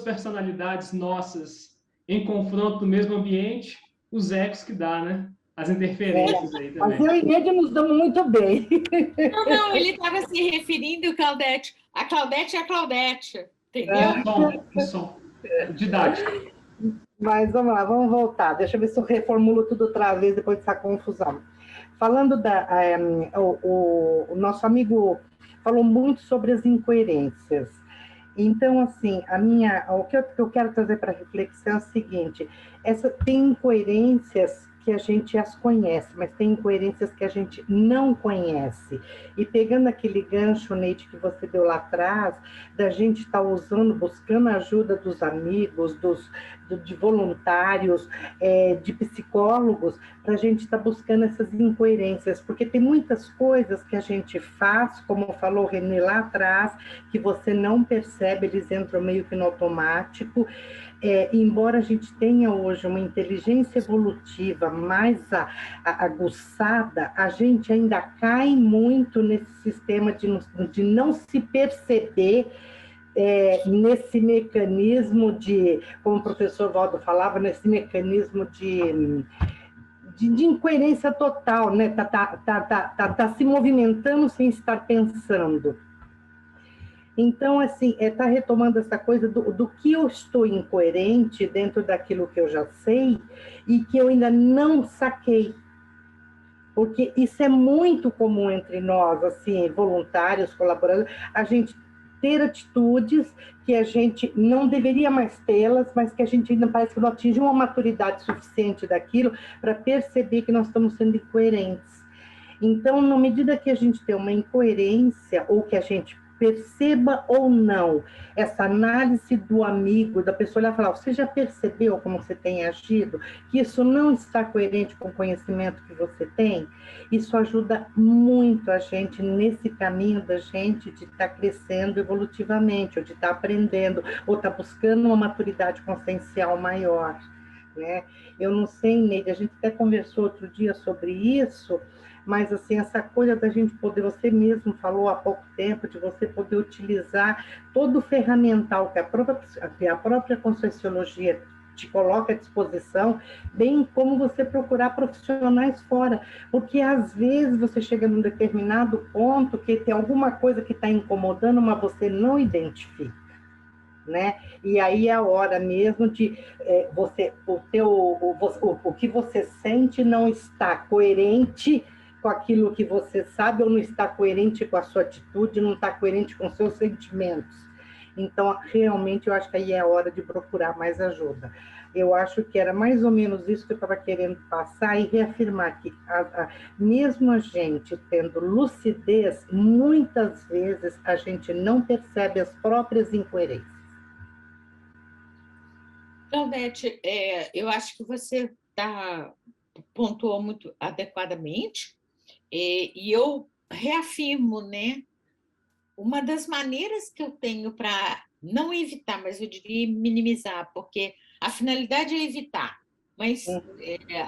personalidades nossas em confronto no mesmo ambiente, os ecos que dá, né? As interferências aí Mas também. eu e Neide nos damos muito bem. Não, ele estava se referindo, Claudete. A Claudete é a Claudete, entendeu? Que som. Didático. Mas vamos lá, vamos voltar. Deixa eu ver se eu reformulo tudo outra vez depois dessa confusão. Falando o nosso amigo falou muito sobre as incoerências. Então, assim, o que eu quero trazer para reflexão é o seguinte: tem incoerências que a gente as conhece, mas tem incoerências que a gente não conhece. E pegando aquele gancho, Neide, que você deu lá atrás, da gente estar usando, buscando a ajuda dos amigos, de voluntários, de psicólogos, para a gente estar buscando essas incoerências, porque tem muitas coisas que a gente faz, como falou o René lá atrás, que você não percebe, eles entram meio que no automático. Embora a gente tenha hoje uma inteligência evolutiva mais aguçada, a gente ainda cai muito nesse sistema de não se perceber nesse mecanismo de, como o professor Valdo falava, nesse mecanismo de incoerência total, né? Tá se movimentando sem estar pensando. Então, assim, está retomando essa coisa do que eu estou incoerente dentro daquilo que eu já sei e que eu ainda não saquei. Porque isso é muito comum entre nós, assim, voluntários, colaboradores, a gente ter atitudes que a gente não deveria mais tê-las, mas que a gente ainda parece que não atinge uma maturidade suficiente daquilo para perceber que nós estamos sendo incoerentes. Então, na medida que a gente tem uma incoerência, ou que a gente perceba ou não essa análise do amigo, da pessoa olhar e falar, você já percebeu como você tem agido? Que isso não está coerente com o conhecimento que você tem? Isso ajuda muito a gente nesse caminho da gente de estar crescendo evolutivamente, ou de estar aprendendo, ou estar buscando uma maturidade consciencial maior, né? Eu não sei, Neide, a gente até conversou outro dia sobre isso, mas assim, essa coisa da gente poder, você mesmo falou há pouco tempo, de você poder utilizar todo o ferramental que a própria Conscienciologia te coloca à disposição, bem como você procurar profissionais fora, porque às vezes você chega num determinado ponto que tem alguma coisa que está incomodando, mas você não identifica, né? E aí é a hora mesmo de o que você sente não está coerente com aquilo que você sabe, ou não está coerente com a sua atitude, não está coerente com os seus sentimentos. Então, realmente, eu acho que aí é a hora de procurar mais ajuda. Eu acho que era mais ou menos isso que eu estava querendo passar e reafirmar que, mesmo a gente tendo lucidez, muitas vezes a gente não percebe as próprias incoerências. Claudete, eu acho que você pontuou muito adequadamente, e eu reafirmo, né? Uma das maneiras que eu tenho para não evitar, mas eu diria minimizar, porque a finalidade é evitar, mas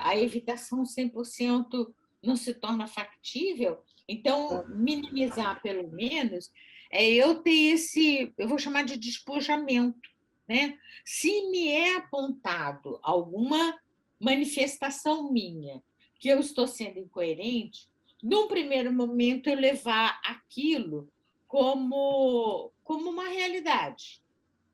a evitação 100% não se torna factível, então minimizar pelo menos eu ter eu vou chamar de despojamento, né? Se me é apontado alguma manifestação minha que eu estou sendo incoerente, num primeiro momento eu levar aquilo como uma realidade,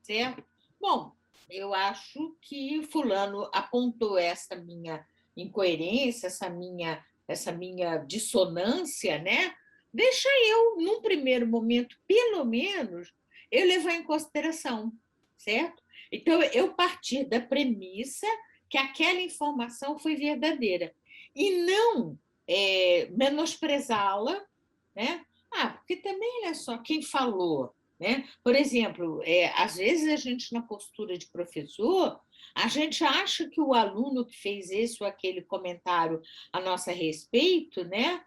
certo? Bom, eu acho que fulano apontou essa minha incoerência, essa minha dissonância, né? Deixa eu, num primeiro momento, pelo menos, eu levar em consideração, certo? Então, eu partir da premissa que aquela informação foi verdadeira e não menosprezá-la, né? Porque também, olha só, quem falou, né? Por exemplo, às vezes a gente, na postura de professor, a gente acha que o aluno que fez esse ou aquele comentário a nosso respeito, né?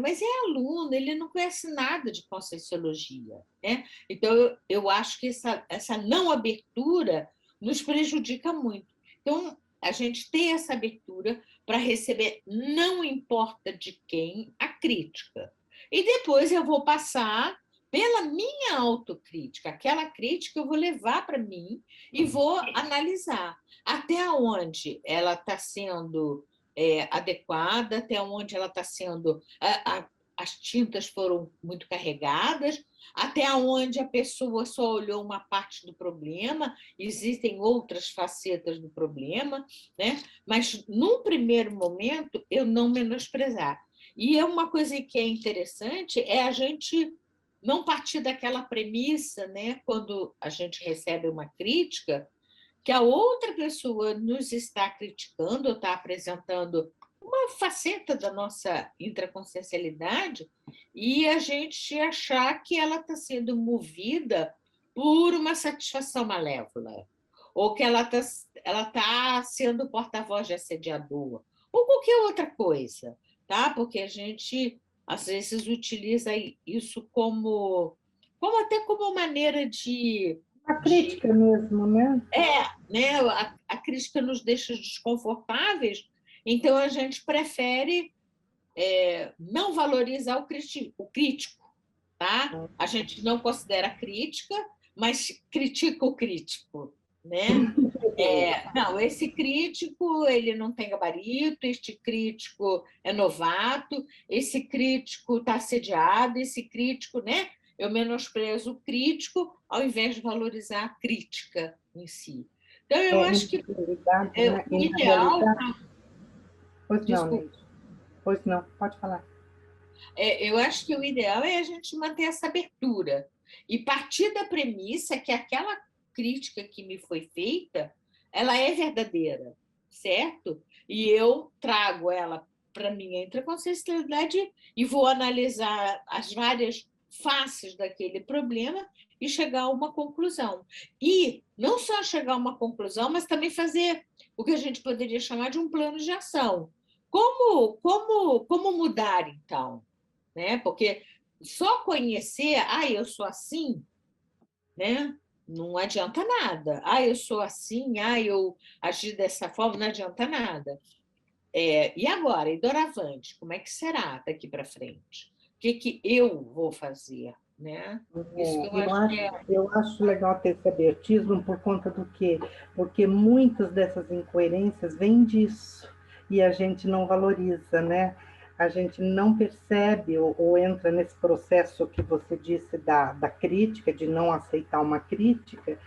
Mas é aluno, ele não conhece nada de Conscienciologia, né? Então, eu acho que essa não abertura nos prejudica muito. Então, a gente tem essa abertura para receber, não importa de quem, a crítica. E depois eu vou passar pela minha autocrítica. Aquela crítica eu vou levar para mim e vou analisar até onde ela está sendo adequada, até onde ela está sendo... as tintas foram muito carregadas, até onde a pessoa só olhou uma parte do problema, existem outras facetas do problema, né? Mas, num primeiro momento, eu não menosprezar. E uma coisa que é interessante é a gente não partir daquela premissa, né? Quando a gente recebe uma crítica, que a outra pessoa nos está criticando, ou está apresentando uma faceta da nossa intraconsciencialidade, e a gente achar que ela está sendo movida por uma satisfação malévola, ou que ela tá sendo porta-voz de assediador, ou qualquer outra coisa, tá? Porque a gente, às vezes, utiliza isso até como maneira de... A crítica mesmo, né? né? A crítica nos deixa desconfortáveis, então a gente prefere não valorizar o crítico, tá? A gente não considera crítica, mas critica o crítico, né? Não, esse crítico ele não tem gabarito, este crítico é novato, esse crítico está assediado, esse crítico, né? Eu menosprezo o crítico ao invés de valorizar a crítica em si. Então, eu acho que o ideal... Pois não, Neide. Pois não, pode falar. Eu acho que o ideal é a gente manter essa abertura e partir da premissa que aquela crítica que me foi feita, ela é verdadeira, certo? E eu trago ela para a minha intraconsciencialidade e vou analisar as várias faces daquele problema e chegar a uma conclusão. E não só chegar a uma conclusão, mas também fazer o que a gente poderia chamar de um plano de ação. Como mudar, então? Né? Porque só conhecer, eu sou assim, né? Não adianta nada. Eu sou assim, eu agi dessa forma, não adianta nada. E agora, e doravante, como é que será daqui para frente? O que eu vou fazer? Né? Isso que eu acho legal ter esse abertismo por conta do quê? Porque muitas dessas incoerências vêm disso e a gente não valoriza, né? A gente não percebe ou entra nesse processo que você disse da crítica, de não aceitar uma crítica,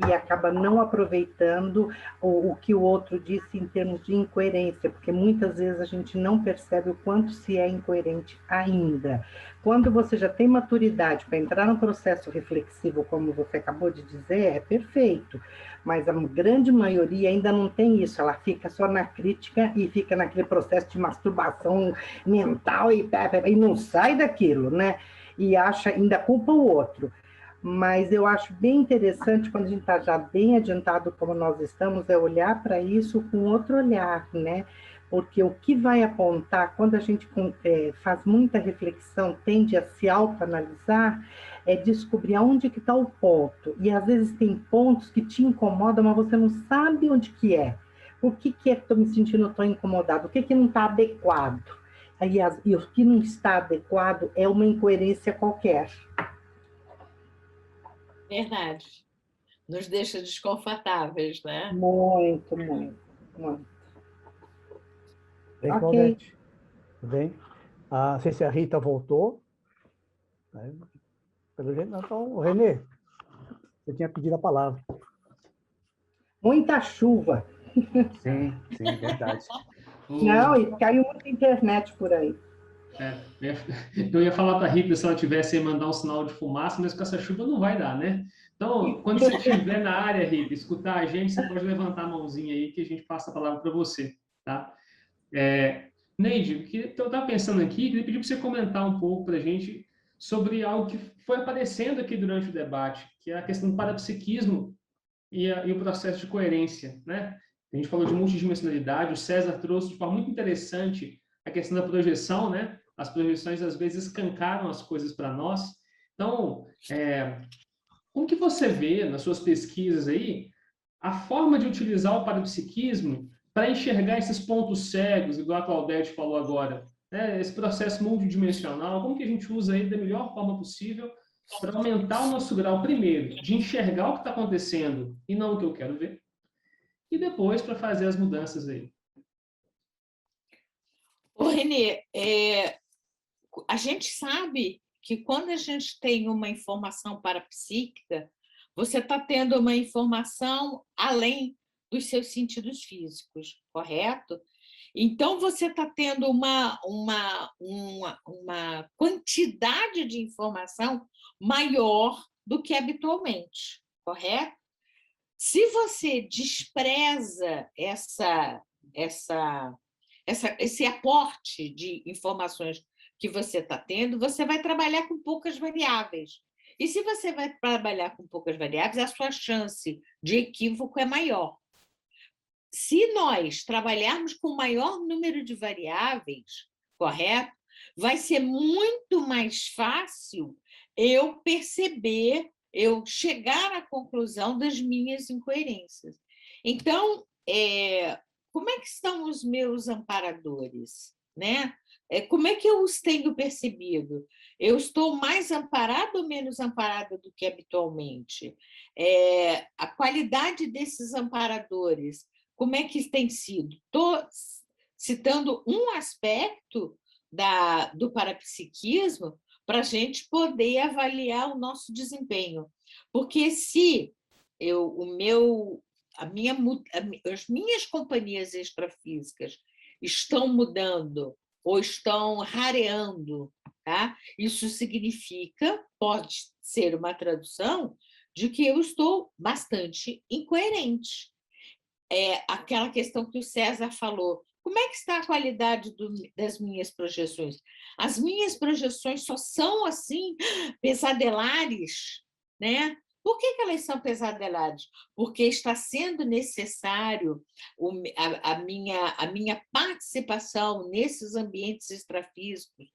e acaba não aproveitando o que o outro disse em termos de incoerência, porque muitas vezes a gente não percebe o quanto se é incoerente ainda. Quando você já tem maturidade para entrar no processo reflexivo, como você acabou de dizer, é perfeito, mas a grande maioria ainda não tem isso, ela fica só na crítica e fica naquele processo de masturbação mental e não sai daquilo, né? E ainda culpa o outro. Mas eu acho bem interessante, quando a gente está já bem adiantado como nós estamos, é olhar para isso com outro olhar, né? Porque o que vai apontar, quando a gente faz muita reflexão, tende a se autoanalisar, é descobrir aonde que está o ponto. E às vezes tem pontos que te incomodam, mas você não sabe onde que é. Por que é que estou me sentindo tão incomodado? O que não está adequado? E o que não está adequado é uma incoerência qualquer. Verdade. Nos deixa desconfortáveis, né? Muito, muito, muito. Bem, Ok. Claudete. Tudo bem? Não sei se a Rita voltou. Pelo jeito, não. Então, Renê, você tinha pedido a palavra. Muita chuva. Sim, verdade. Não, e caiu muita internet por aí. Eu ia falar para a Rita se ela tivesse aí mandar um sinal de fumaça, mas com essa chuva não vai dar, né? Então, quando você estiver na área, Rita, escutar a gente, você pode levantar a mãozinha aí que a gente passa a palavra para você, tá? Neide, eu estava pensando aqui, queria pedir para você comentar um pouco para a gente sobre algo que foi aparecendo aqui durante o debate, que é a questão do parapsiquismo e o processo de coerência, né? A gente falou de multidimensionalidade, o César trouxe de forma muito interessante a questão da projeção, né? As projeções, às vezes, escancaram as coisas para nós. Então, como que você vê, nas suas pesquisas aí, a forma de utilizar o parapsiquismo para enxergar esses pontos cegos, igual a Claudete falou agora, né? Esse processo multidimensional, como que a gente usa ele da melhor forma possível para aumentar o nosso grau, primeiro, de enxergar o que está acontecendo e não o que eu quero ver, e depois para fazer as mudanças aí. Ô, Renê, a gente sabe que quando a gente tem uma informação parapsíquica, você está tendo uma informação além dos seus sentidos físicos, correto? Então, você está tendo uma quantidade de informação maior do que habitualmente, correto? Se você despreza esse aporte de informações que você está tendo, você vai trabalhar com poucas variáveis. E se você vai trabalhar com poucas variáveis, a sua chance de equívoco é maior. Se nós trabalharmos com maior número de variáveis, correto? Vai ser muito mais fácil eu perceber, eu chegar à conclusão das minhas incoerências. Então, como é que estão os meus amparadores, né? Como é que eu os tenho percebido? Eu estou mais amparada ou menos amparada do que habitualmente? A qualidade desses amparadores, como é que tem sido? Estou citando um aspecto do parapsiquismo para a gente poder avaliar o nosso desempenho. Porque se as minhas companhias extrafísicas estão mudando ou estão rareando, tá? Isso significa, pode ser uma tradução, de que eu estou bastante incoerente. Aquela questão que o César falou, como é que está a qualidade das minhas projeções? As minhas projeções só são, assim, pesadelares, né? Por que elas são pesadelares? Porque está sendo necessário a minha participação nesses ambientes extrafísicos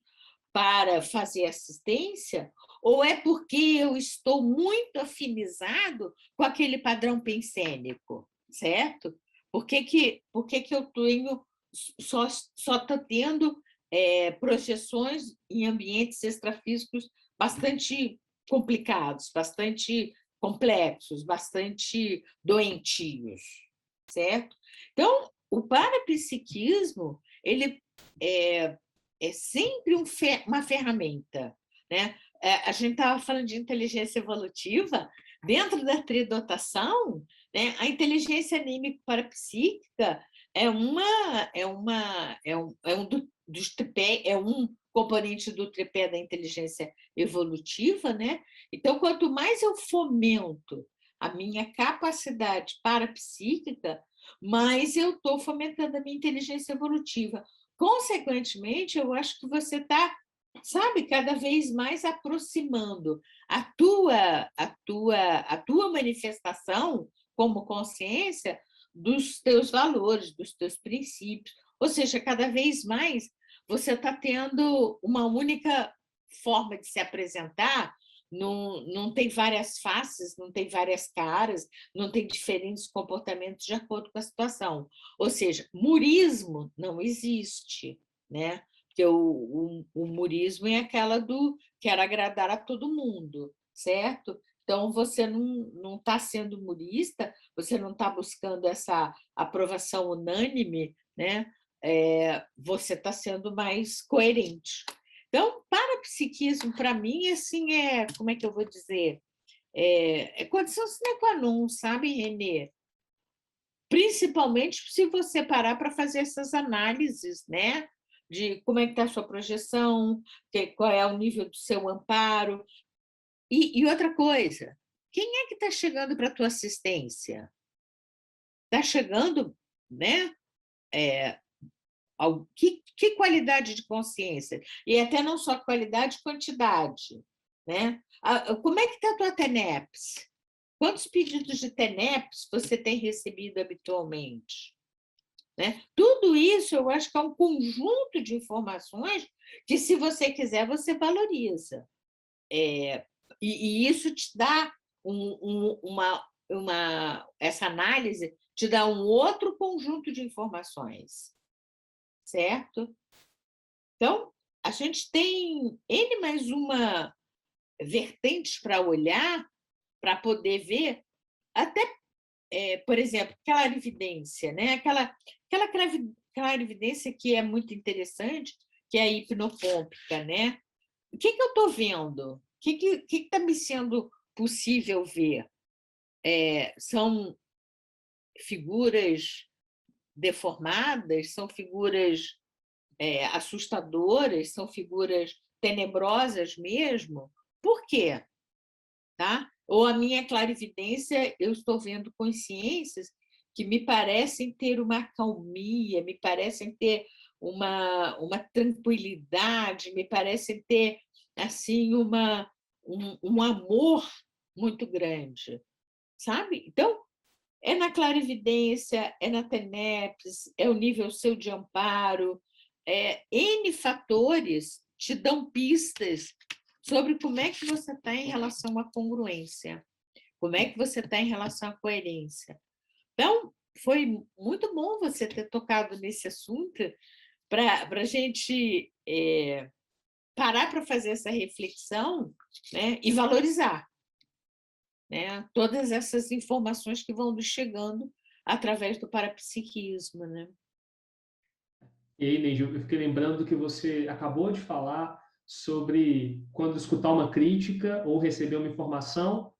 para fazer assistência, ou é porque eu estou muito afinizado com aquele padrão pensênico, certo? Por que eu tenho, só estou tendo projeções em ambientes extrafísicos bastante complicados, bastante complexos, bastante doentios, certo? Então, o parapsiquismo, ele é sempre uma ferramenta, né? A gente estava falando de inteligência evolutiva, dentro da tridotação, né? A inteligência anímico-parapsíquica é um dos tripé, é um componente do tripé da inteligência evolutiva, né? Então, quanto mais eu fomento a minha capacidade parapsíquica, mais eu estou fomentando a minha inteligência evolutiva. Consequentemente, eu acho que você está, sabe, cada vez mais aproximando a tua manifestação como consciência dos teus valores, dos teus princípios. Ou seja, cada vez mais você está tendo uma única forma de se apresentar, não tem várias faces, não tem várias caras, não tem diferentes comportamentos de acordo com a situação. Ou seja, murismo não existe, né? Porque o murismo é aquela do quero agradar a todo mundo, certo? Então, você não está sendo murista, você não está buscando essa aprovação unânime, né? Você está sendo mais coerente. Então, parapsiquismo, para mim, assim, como é que eu vou dizer? É condição sine qua non, sabe, Renê? Principalmente se você parar para fazer essas análises, né? De como é que está a sua projeção, qual é o nível do seu amparo. E outra coisa, quem é que está chegando para a tua assistência? Está chegando, né? Que qualidade de consciência? E até não só qualidade, quantidade, né? Como é que está a tua TENEPS? Quantos pedidos de TENEPS você tem recebido habitualmente? Né? Tudo isso eu acho que é um conjunto de informações que, se você quiser, você valoriza. E isso te dá essa análise te dá um outro conjunto de informações, certo? Então, a gente tem N mais uma vertentes para olhar, para poder ver, até, por exemplo, clarividência, né? Aquela clarividência que é muito interessante, que é a hipnopômpica, né? O que eu estou vendo? O que está me sendo possível ver? São figuras deformadas, são figuras assustadoras, são figuras tenebrosas mesmo. Por quê? Tá? Ou a minha clarividência, eu estou vendo consciências que me parecem ter uma calmia, me parecem ter uma tranquilidade, me parecem ter assim um amor muito grande, sabe? Então, é na clarividência, é na TENEPS, é o nível seu de amparo, N fatores te dão pistas sobre como é que você está em relação à congruência, como é que você está em relação à coerência. Então, foi muito bom você ter tocado nesse assunto para a gente parar para fazer essa reflexão, né, e valorizar, né, todas essas informações que vão nos chegando através do parapsiquismo, né? E aí, Neide, eu fiquei lembrando que você acabou de falar sobre quando escutar uma crítica ou receber uma informação,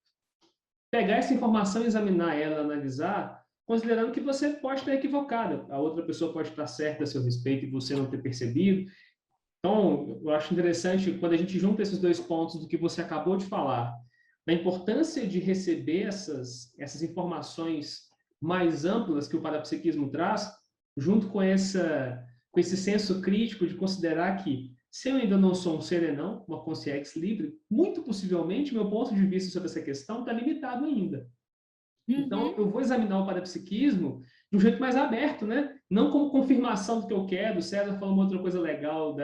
pegar essa informação, examinar ela, analisar, considerando que você pode estar equivocada, a outra pessoa pode estar certa a seu respeito e você não ter percebido. Então, eu acho interessante quando a gente junta esses dois pontos do que você acabou de falar, da importância de receber essas informações mais amplas que o parapsiquismo traz, junto com esse senso crítico de considerar que, se eu ainda não sou um serenão, uma consciência livre, muito possivelmente meu ponto de vista sobre essa questão está limitado ainda. Então, eu vou examinar o parapsiquismo de um jeito mais aberto, né? Não como confirmação do que eu quero. O César falou uma outra coisa legal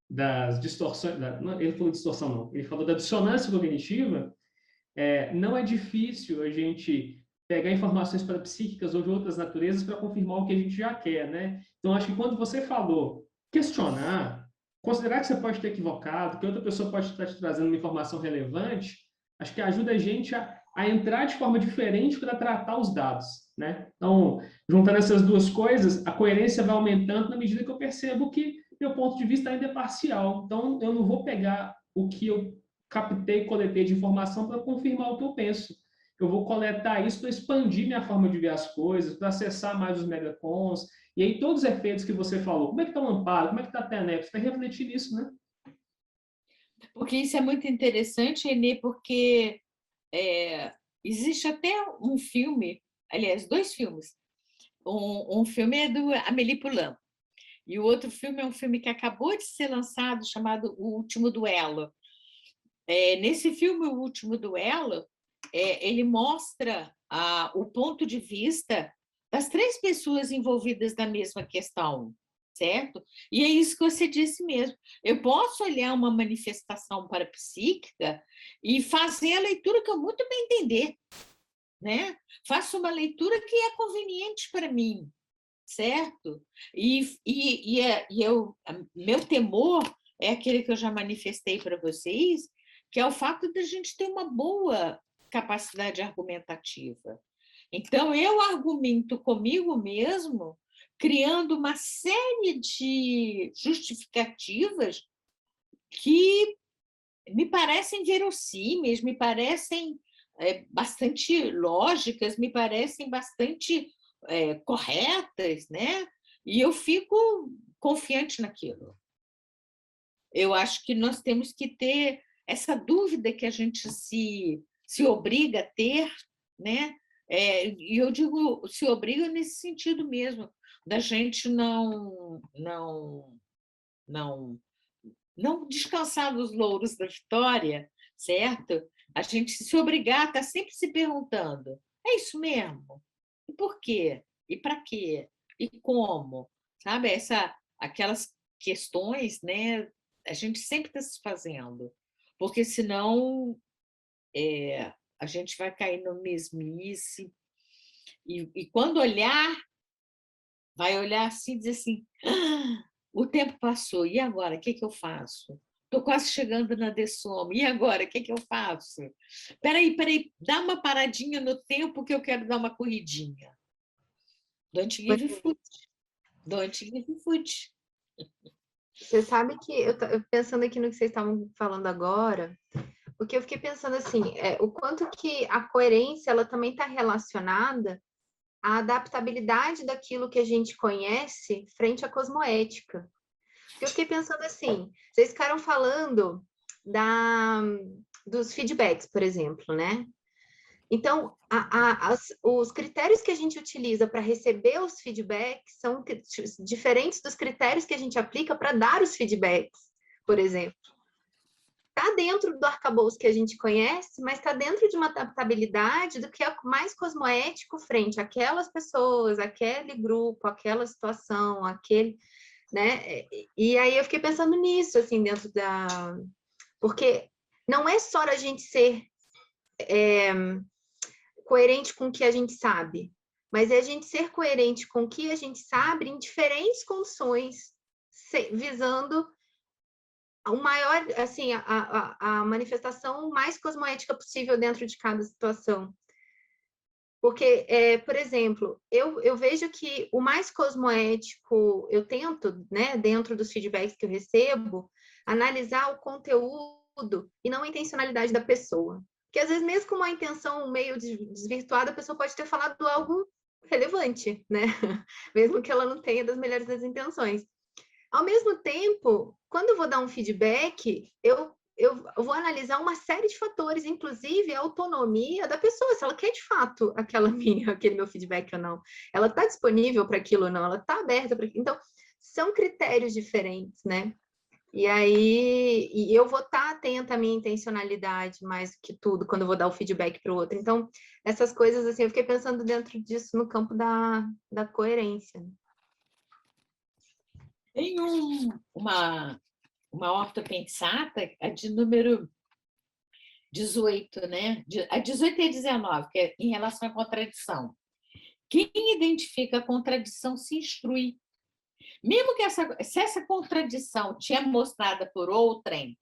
das distorções. Ele falou de distorção, não. Ele falou da dissonância cognitiva. Não é difícil a gente pegar informações parapsíquicas ou de outras naturezas para confirmar o que a gente já quer, né? Então, acho que quando você falou questionar, considerar que você pode ter equivocado, que outra pessoa pode estar te trazendo uma informação relevante, acho que ajuda a gente a entrar de forma diferente para tratar os dados, né? Então, juntando essas duas coisas, a coerência vai aumentando na medida que eu percebo que meu ponto de vista ainda é parcial. Então, eu não vou pegar o que eu captei, coletei de informação para confirmar o que eu penso. Eu vou coletar isso para expandir minha forma de ver as coisas, para acessar mais os megacons, e aí todos os efeitos que você falou, como é que está o amparo, como é que está a TENEPS, vai refletir nisso, né? Porque isso é muito interessante, Enê, porque existe até um filme, aliás, 2 filmes. Um filme é do Amélie Poulain, e o outro filme é um filme que acabou de ser lançado, chamado O Último Duelo. Nesse filme, O Último Duelo, ele mostra o ponto de vista das 3 pessoas envolvidas na mesma questão, certo? E é isso que você disse mesmo. Eu posso olhar uma manifestação parapsíquica e fazer a leitura que eu muito bem entender, né? Faço uma leitura que é conveniente para mim, certo? Meu temor é aquele que eu já manifestei para vocês, que é o fato de a gente ter uma boa capacidade argumentativa. Então, eu argumento comigo mesmo, criando uma série de justificativas que me parecem verossímeis, me parecem bastante lógicas, me parecem bastante corretas, né? E eu fico confiante naquilo. Eu acho que nós temos que ter essa dúvida que a gente se obriga a ter, né? E eu digo se obriga nesse sentido mesmo, da gente não descansar dos louros da vitória, certo? A gente se obrigar a estar sempre se perguntando, é isso mesmo? E por quê? E para quê? E como? Sabe? Aquelas questões, né? A gente sempre está se fazendo, porque senão a gente vai cair no mesmice, e quando olhar, vai olhar assim e dizer assim, o tempo passou, e agora? O que eu faço? Estou quase chegando na Dessoma, e agora? O que eu faço? Peraí, dá uma paradinha no tempo que eu quero dar uma corridinha. Don't give foot. Don't give foot. Você sabe que eu pensando aqui no que vocês estavam falando agora, porque eu fiquei pensando assim, o quanto que a coerência ela também está relacionada à adaptabilidade daquilo que a gente conhece frente à cosmoética. Porque eu fiquei pensando assim, vocês ficaram falando dos feedbacks, por exemplo, né? Então, os critérios que a gente utiliza para receber os feedbacks são diferentes dos critérios que a gente aplica para dar os feedbacks, por exemplo. Está dentro do arcabouço que a gente conhece, mas está dentro de uma adaptabilidade do que é mais cosmoético frente àquelas pessoas, aquele grupo, aquela situação, aquele, né? E aí eu fiquei pensando nisso, assim, dentro da... Porque não é só a gente ser coerente com o que a gente sabe, mas é a gente ser coerente com o que a gente sabe em diferentes condições, visando o maior, assim, a manifestação mais cosmoética possível dentro de cada situação. Porque, por exemplo, eu vejo que o mais cosmoético, eu tento, né, dentro dos feedbacks que eu recebo, analisar o conteúdo e não a intencionalidade da pessoa. Porque, às vezes, mesmo com uma intenção meio desvirtuada, a pessoa pode ter falado algo relevante, né? Mesmo que ela não tenha das melhores das intenções. Ao mesmo tempo, quando eu vou dar um feedback, eu vou analisar uma série de fatores, inclusive a autonomia da pessoa, se ela quer de fato aquele meu feedback ou não. Ela está disponível para aquilo ou não, ela está aberta para aquilo. Então, são critérios diferentes, né? E aí, eu vou estar atenta à minha intencionalidade mais do que tudo, quando eu vou dar o feedback para o outro. Então, essas coisas, assim, eu fiquei pensando dentro disso no campo da coerência. Tem uma ortopensata, a de número 18, né? A 18 e 19, que é em relação à contradição. Quem identifica a contradição se instrui. Mesmo que se essa contradição te é mostrada por outrem,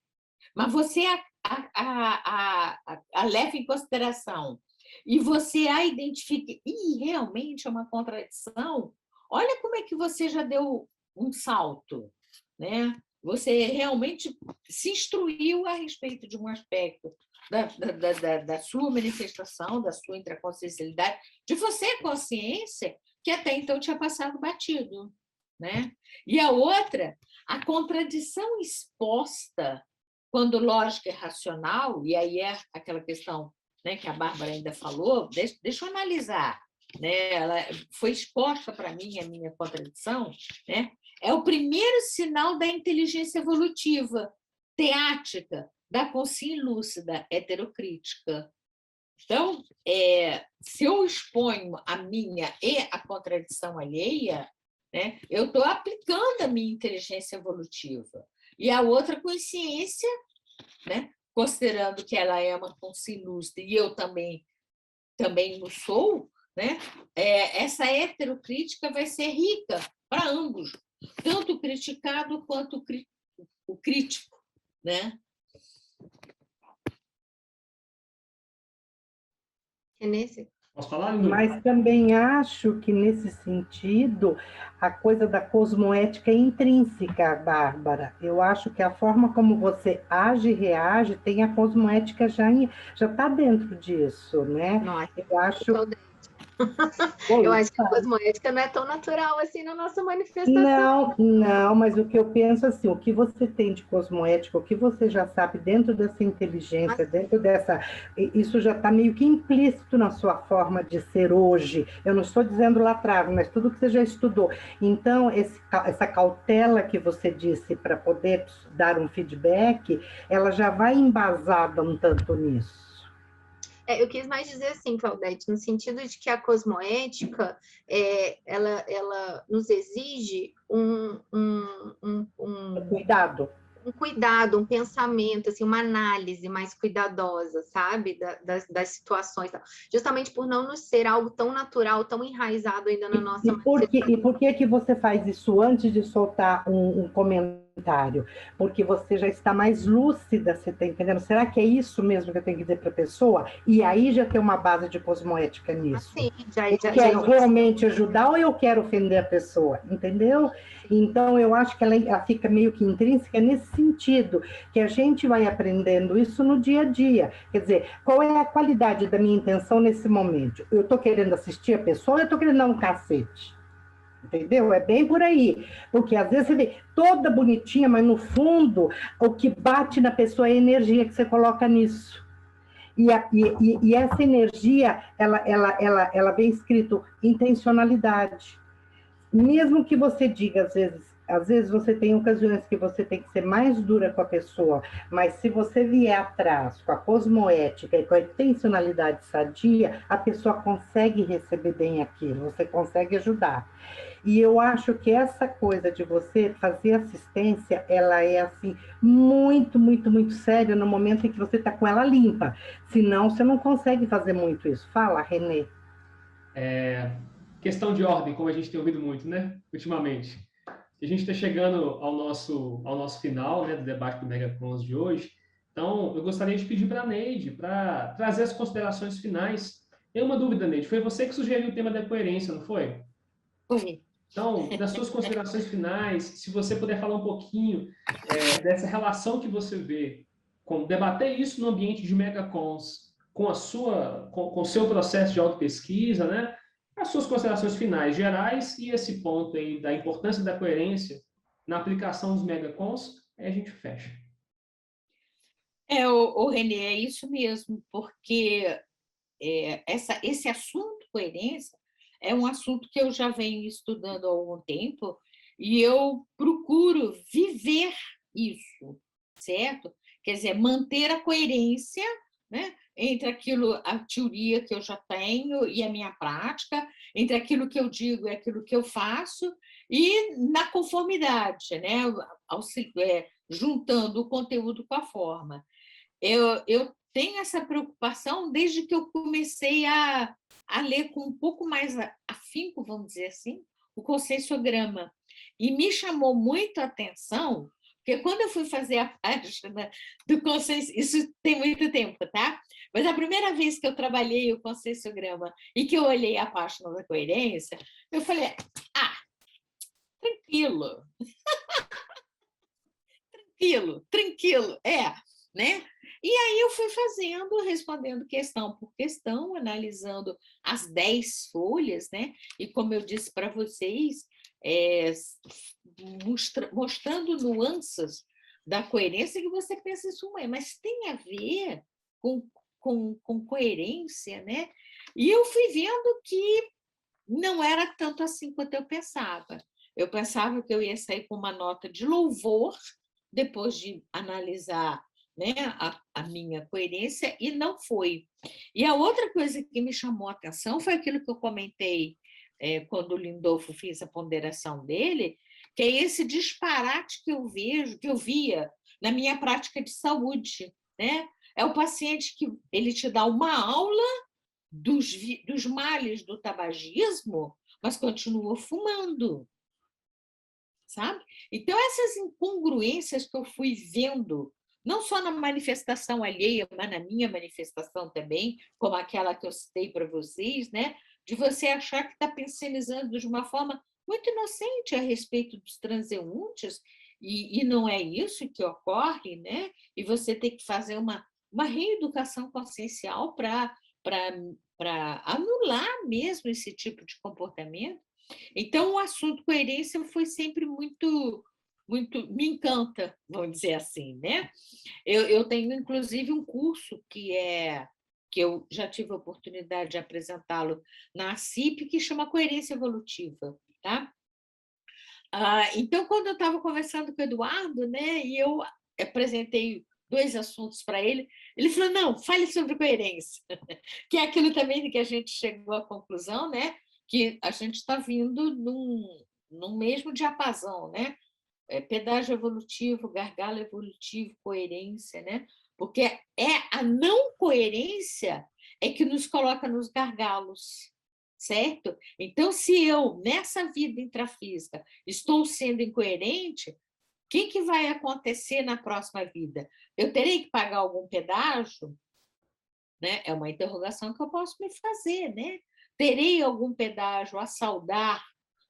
mas você a leva em consideração e você a identifica, e realmente é uma contradição, olha como é que você já deu um salto, né? Você realmente se instruiu a respeito de um aspecto da sua manifestação, da sua intraconsciencialidade, de você consciência que até então tinha passado batido, né? E a outra, a contradição exposta, quando lógica é racional, e aí é aquela questão, né, que a Bárbara ainda falou, deixa eu analisar, né? Ela foi exposta para mim a minha contradição, né? É o primeiro sinal da inteligência evolutiva, teática, da consciência lúcida, heterocrítica. Então, se eu exponho a minha e a contradição alheia, né, eu estou aplicando a minha inteligência evolutiva. E a outra consciência, né, considerando que ela é uma consciência lúcida e eu também o sou, né, essa heterocrítica vai ser rica para ambos, tanto o criticado quanto o crítico, né? Posso falar, Lindor? Mas também acho que, nesse sentido, a coisa da cosmoética é intrínseca, Bárbara. Eu acho que a forma como você age e reage tem a cosmoética já está dentro disso, né? Nossa, eu acho... Eu acho que a cosmoética não é tão natural assim na nossa manifestação. Não, mas o que eu penso assim, o que você tem de cosmoética, o que você já sabe dentro dessa inteligência, dentro dessa... Isso já está meio que implícito na sua forma de ser hoje. Eu não estou dizendo lá atrás, mas tudo que você já estudou. Então, essa cautela que você disse para poder dar um feedback, ela já vai embasada um tanto nisso. Eu quis mais dizer assim, Claudete, no sentido de que a cosmoética, ela nos exige um cuidado, um pensamento, assim, uma análise mais cuidadosa, sabe, das situações, justamente por não nos ser algo tão natural, tão enraizado ainda na nossa... E por que você faz isso antes de soltar um comentário? Porque você já está mais lúcida, você está entendendo? Será que é isso mesmo que eu tenho que dizer para a pessoa? E aí já tem uma base de cosmoética nisso. Sim, eu quero realmente ajudar ou eu quero ofender a pessoa? Entendeu? Então, eu acho que ela fica meio que intrínseca nesse sentido, que a gente vai aprendendo isso no dia a dia. Quer dizer, qual é a qualidade da minha intenção nesse momento? Eu estou querendo assistir a pessoa ou eu estou querendo dar um cacete? Entendeu? É bem por aí. Porque às vezes você vê toda bonitinha, mas no fundo, o que bate na pessoa é a energia que você coloca nisso. E essa energia, ela vem escrito intencionalidade. Mesmo que você diga, às vezes você tem ocasiões que você tem que ser mais dura com a pessoa, mas se você vier atrás com a cosmoética e com a intencionalidade sadia, a pessoa consegue receber bem aquilo, você consegue ajudar. E eu acho que essa coisa de você fazer assistência, ela é assim, muito, muito, muito séria no momento em que você está com ela limpa. Senão, você não consegue fazer muito isso. Fala, Renê. Questão de ordem, como a gente tem ouvido muito, né? Ultimamente. A gente está chegando ao nosso final, né, do debate do Megacons de hoje. Então, eu gostaria de pedir para a Neide para trazer as considerações finais. Tem uma dúvida, Neide. Foi você que sugeriu o tema da coerência, não foi? Foi. Então, das suas considerações finais, se você puder falar um pouquinho dessa relação que você vê com debater isso no ambiente de Megacons, com o seu processo de autopesquisa, né? As suas considerações finais gerais e esse ponto aí da importância da coerência na aplicação dos Megacons, aí a gente fecha. O Renê, é isso mesmo, porque esse assunto, coerência, é um assunto que eu já venho estudando há algum tempo e eu procuro viver isso, certo? Quer dizer, manter a coerência, né, entre a teoria que eu já tenho e a minha prática, entre aquilo que eu digo e aquilo que eu faço, e na conformidade, né, juntando o conteúdo com a forma. Eu tenho essa preocupação desde que eu comecei a ler com um pouco mais afinco, vamos dizer assim, o conscienciograma. E me chamou muito a atenção, porque quando eu fui fazer a página do conscienciograma, isso tem muito tempo, tá? Mas a primeira vez que eu trabalhei o conscienciograma e que eu olhei a página da coerência, eu falei, tranquilo. tranquilo, né? E aí eu fui respondendo questão por questão, analisando as 10 folhas, né? E como eu disse para vocês, mostrando nuances da coerência que você pensa isso, mas tem a ver com coerência, né? E eu fui vendo que não era tanto assim quanto eu pensava. Eu pensava que eu ia sair com uma nota de louvor, depois de analisar, né, a minha coerência, e não foi. E a outra coisa que me chamou a atenção foi aquilo que eu comentei quando o Lindolfo fez a ponderação dele, que é esse disparate que eu via na minha prática de saúde, né? É o paciente que ele te dá uma aula dos males do tabagismo, mas continua fumando, sabe? Então, essas incongruências que eu fui vendo, não só na manifestação alheia, mas na minha manifestação também, como aquela que eu citei para vocês, né? De você achar que está pensionizando de uma forma muito inocente a respeito dos transeuntes, e não é isso que ocorre, né? E você tem que fazer uma reeducação consciencial para anular mesmo esse tipo de comportamento. Então, o assunto coerência foi sempre muito, me encanta, vamos dizer assim, né? Eu tenho, inclusive, um curso que eu já tive a oportunidade de apresentá-lo na ACIP, que chama Coerência Evolutiva, tá? Então, quando eu estava conversando com o Eduardo, né, e eu apresentei 2 assuntos para ele, ele falou, não, fale sobre coerência, que é aquilo também que a gente chegou à conclusão, né, que a gente está vindo num mesmo diapasão, né? Pedágio evolutivo, gargalo evolutivo, coerência, né? Porque a não coerência é que nos coloca nos gargalos, certo? Então, se eu, nessa vida intrafísica, estou sendo incoerente, o que vai acontecer na próxima vida? Eu terei que pagar algum pedágio? Né? É uma interrogação que eu posso me fazer, né? Terei algum pedágio a saldar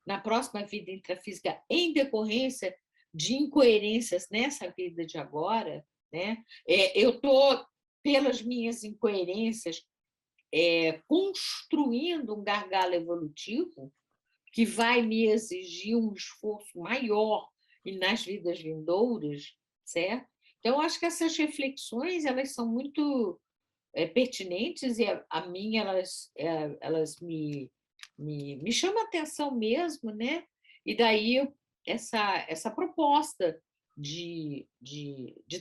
na próxima vida intrafísica em decorrência de incoerências nessa vida de agora, né? Eu estou, pelas minhas incoerências, construindo um gargalo evolutivo que vai me exigir um esforço maior e nas vidas vindouras, certo? Então, acho que essas reflexões, elas são muito pertinentes e a mim elas me chamam a atenção mesmo, né? E daí essa proposta de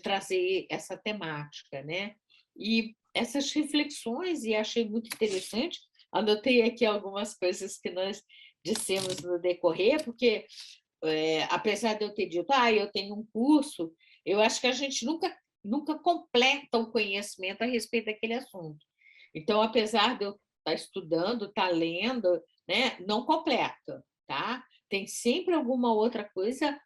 trazer essa temática, né? E essas reflexões, e achei muito interessante, anotei aqui algumas coisas que nós dissemos no decorrer, porque, apesar de eu ter dito, eu tenho um curso, eu acho que a gente nunca completa o conhecimento a respeito daquele assunto. Então, apesar de eu estar estudando, estar lendo, né, não completa, tá? Tem sempre alguma outra coisa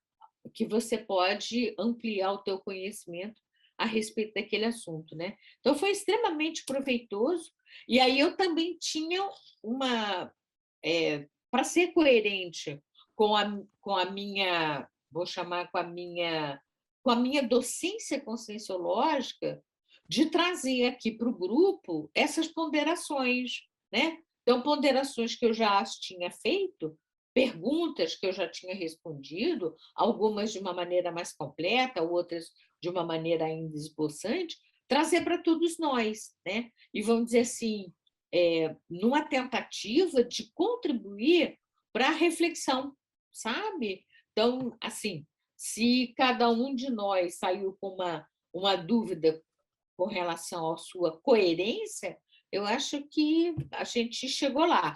que você pode ampliar o teu conhecimento a respeito daquele assunto, né? Então, foi extremamente proveitoso, e aí eu também tinha para ser coerente com a minha, vou chamar com a minha docência conscienciológica, de trazer aqui para o grupo essas ponderações, né? Então, ponderações que eu já as tinha feito, perguntas que eu já tinha respondido, algumas de uma maneira mais completa, outras de uma maneira ainda esboçante, trazer para todos nós, né? E vamos dizer assim, numa tentativa de contribuir para a reflexão, sabe? Então, assim, se cada um de nós saiu com uma dúvida com relação à sua coerência, eu acho que a gente chegou lá,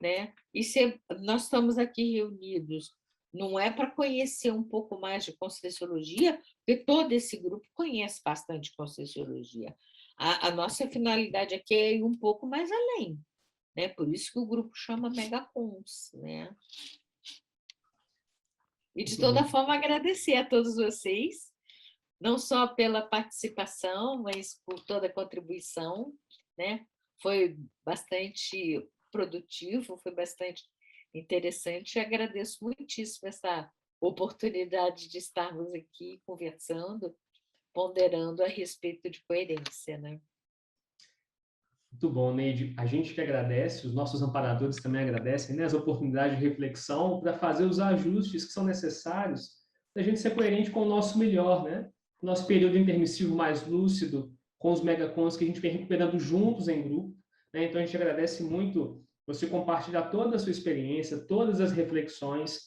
né? E se nós estamos aqui reunidos, não é para conhecer um pouco mais de Conscienciologia, porque todo esse grupo conhece bastante Conscienciologia. A nossa finalidade aqui é ir um pouco mais além, né? Por isso que o grupo chama Megacons, né? E, de toda forma, agradecer a todos vocês, não só pela participação, mas por toda a contribuição, né? Foi bastante produtivo, foi bastante interessante, e agradeço muitíssimo essa oportunidade de estarmos aqui conversando, ponderando a respeito de coerência, né? Muito bom, Neide. A gente que agradece, os nossos amparadores também agradecem, né, as oportunidades de reflexão para fazer os ajustes que são necessários para a gente ser coerente com o nosso melhor, né? Nosso período intermissivo mais lúcido, com os megacons que a gente vem recuperando juntos em grupo, né? Então, a gente agradece muito você compartilhar toda a sua experiência, todas as reflexões,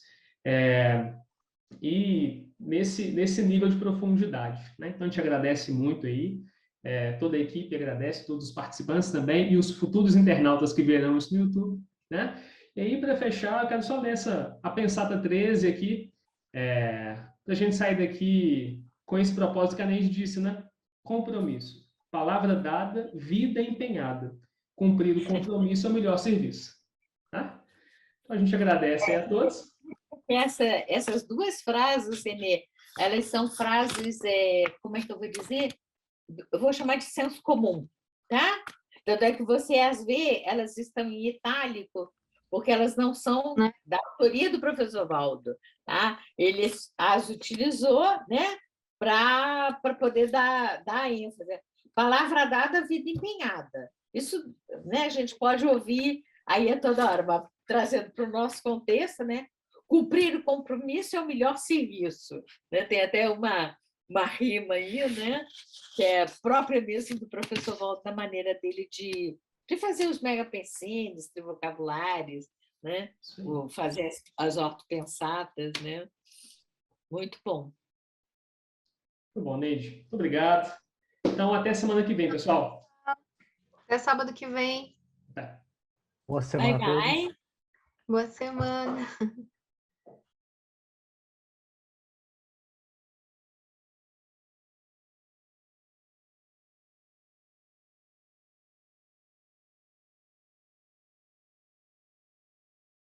e nesse nível de profundidade, né? Então, a gente agradece muito aí. Toda a equipe agradece, todos os participantes também, e os futuros internautas que verão isso no YouTube, né? E aí, para fechar, eu quero só ler a Pensata 13 aqui, para a gente sair daqui com esse propósito que a Neide disse, né? Compromisso. Palavra dada, vida empenhada. Cumprir o compromisso é o melhor serviço. Tá? Então, a gente agradece a todos. Essas duas frases, Renê, elas são frases, como é que eu vou dizer? Eu vou chamar de senso comum, tá? Tanto é que você as vê, elas estão em itálico, porque elas não são da autoria do professor Valdo, tá? Ele as utilizou, né, para poder dar ênfase. Palavra dada, vida empenhada. Isso, né, a gente pode ouvir aí a toda hora, mas trazendo para o nosso contexto, né? Cumprir o compromisso é o melhor serviço, né? Tem até uma rima aí, né? Que é própria mesmo do professor Valdo, da maneira dele de fazer os megapensenes, de vocabulários, né? Fazer as ortopensatas, né? Muito bom. Muito bom, Neide. Muito obrigado. Então, até semana que vem, pessoal. Até sábado que vem. Tá. Boa semana a todos. Bye, bye. Boa semana.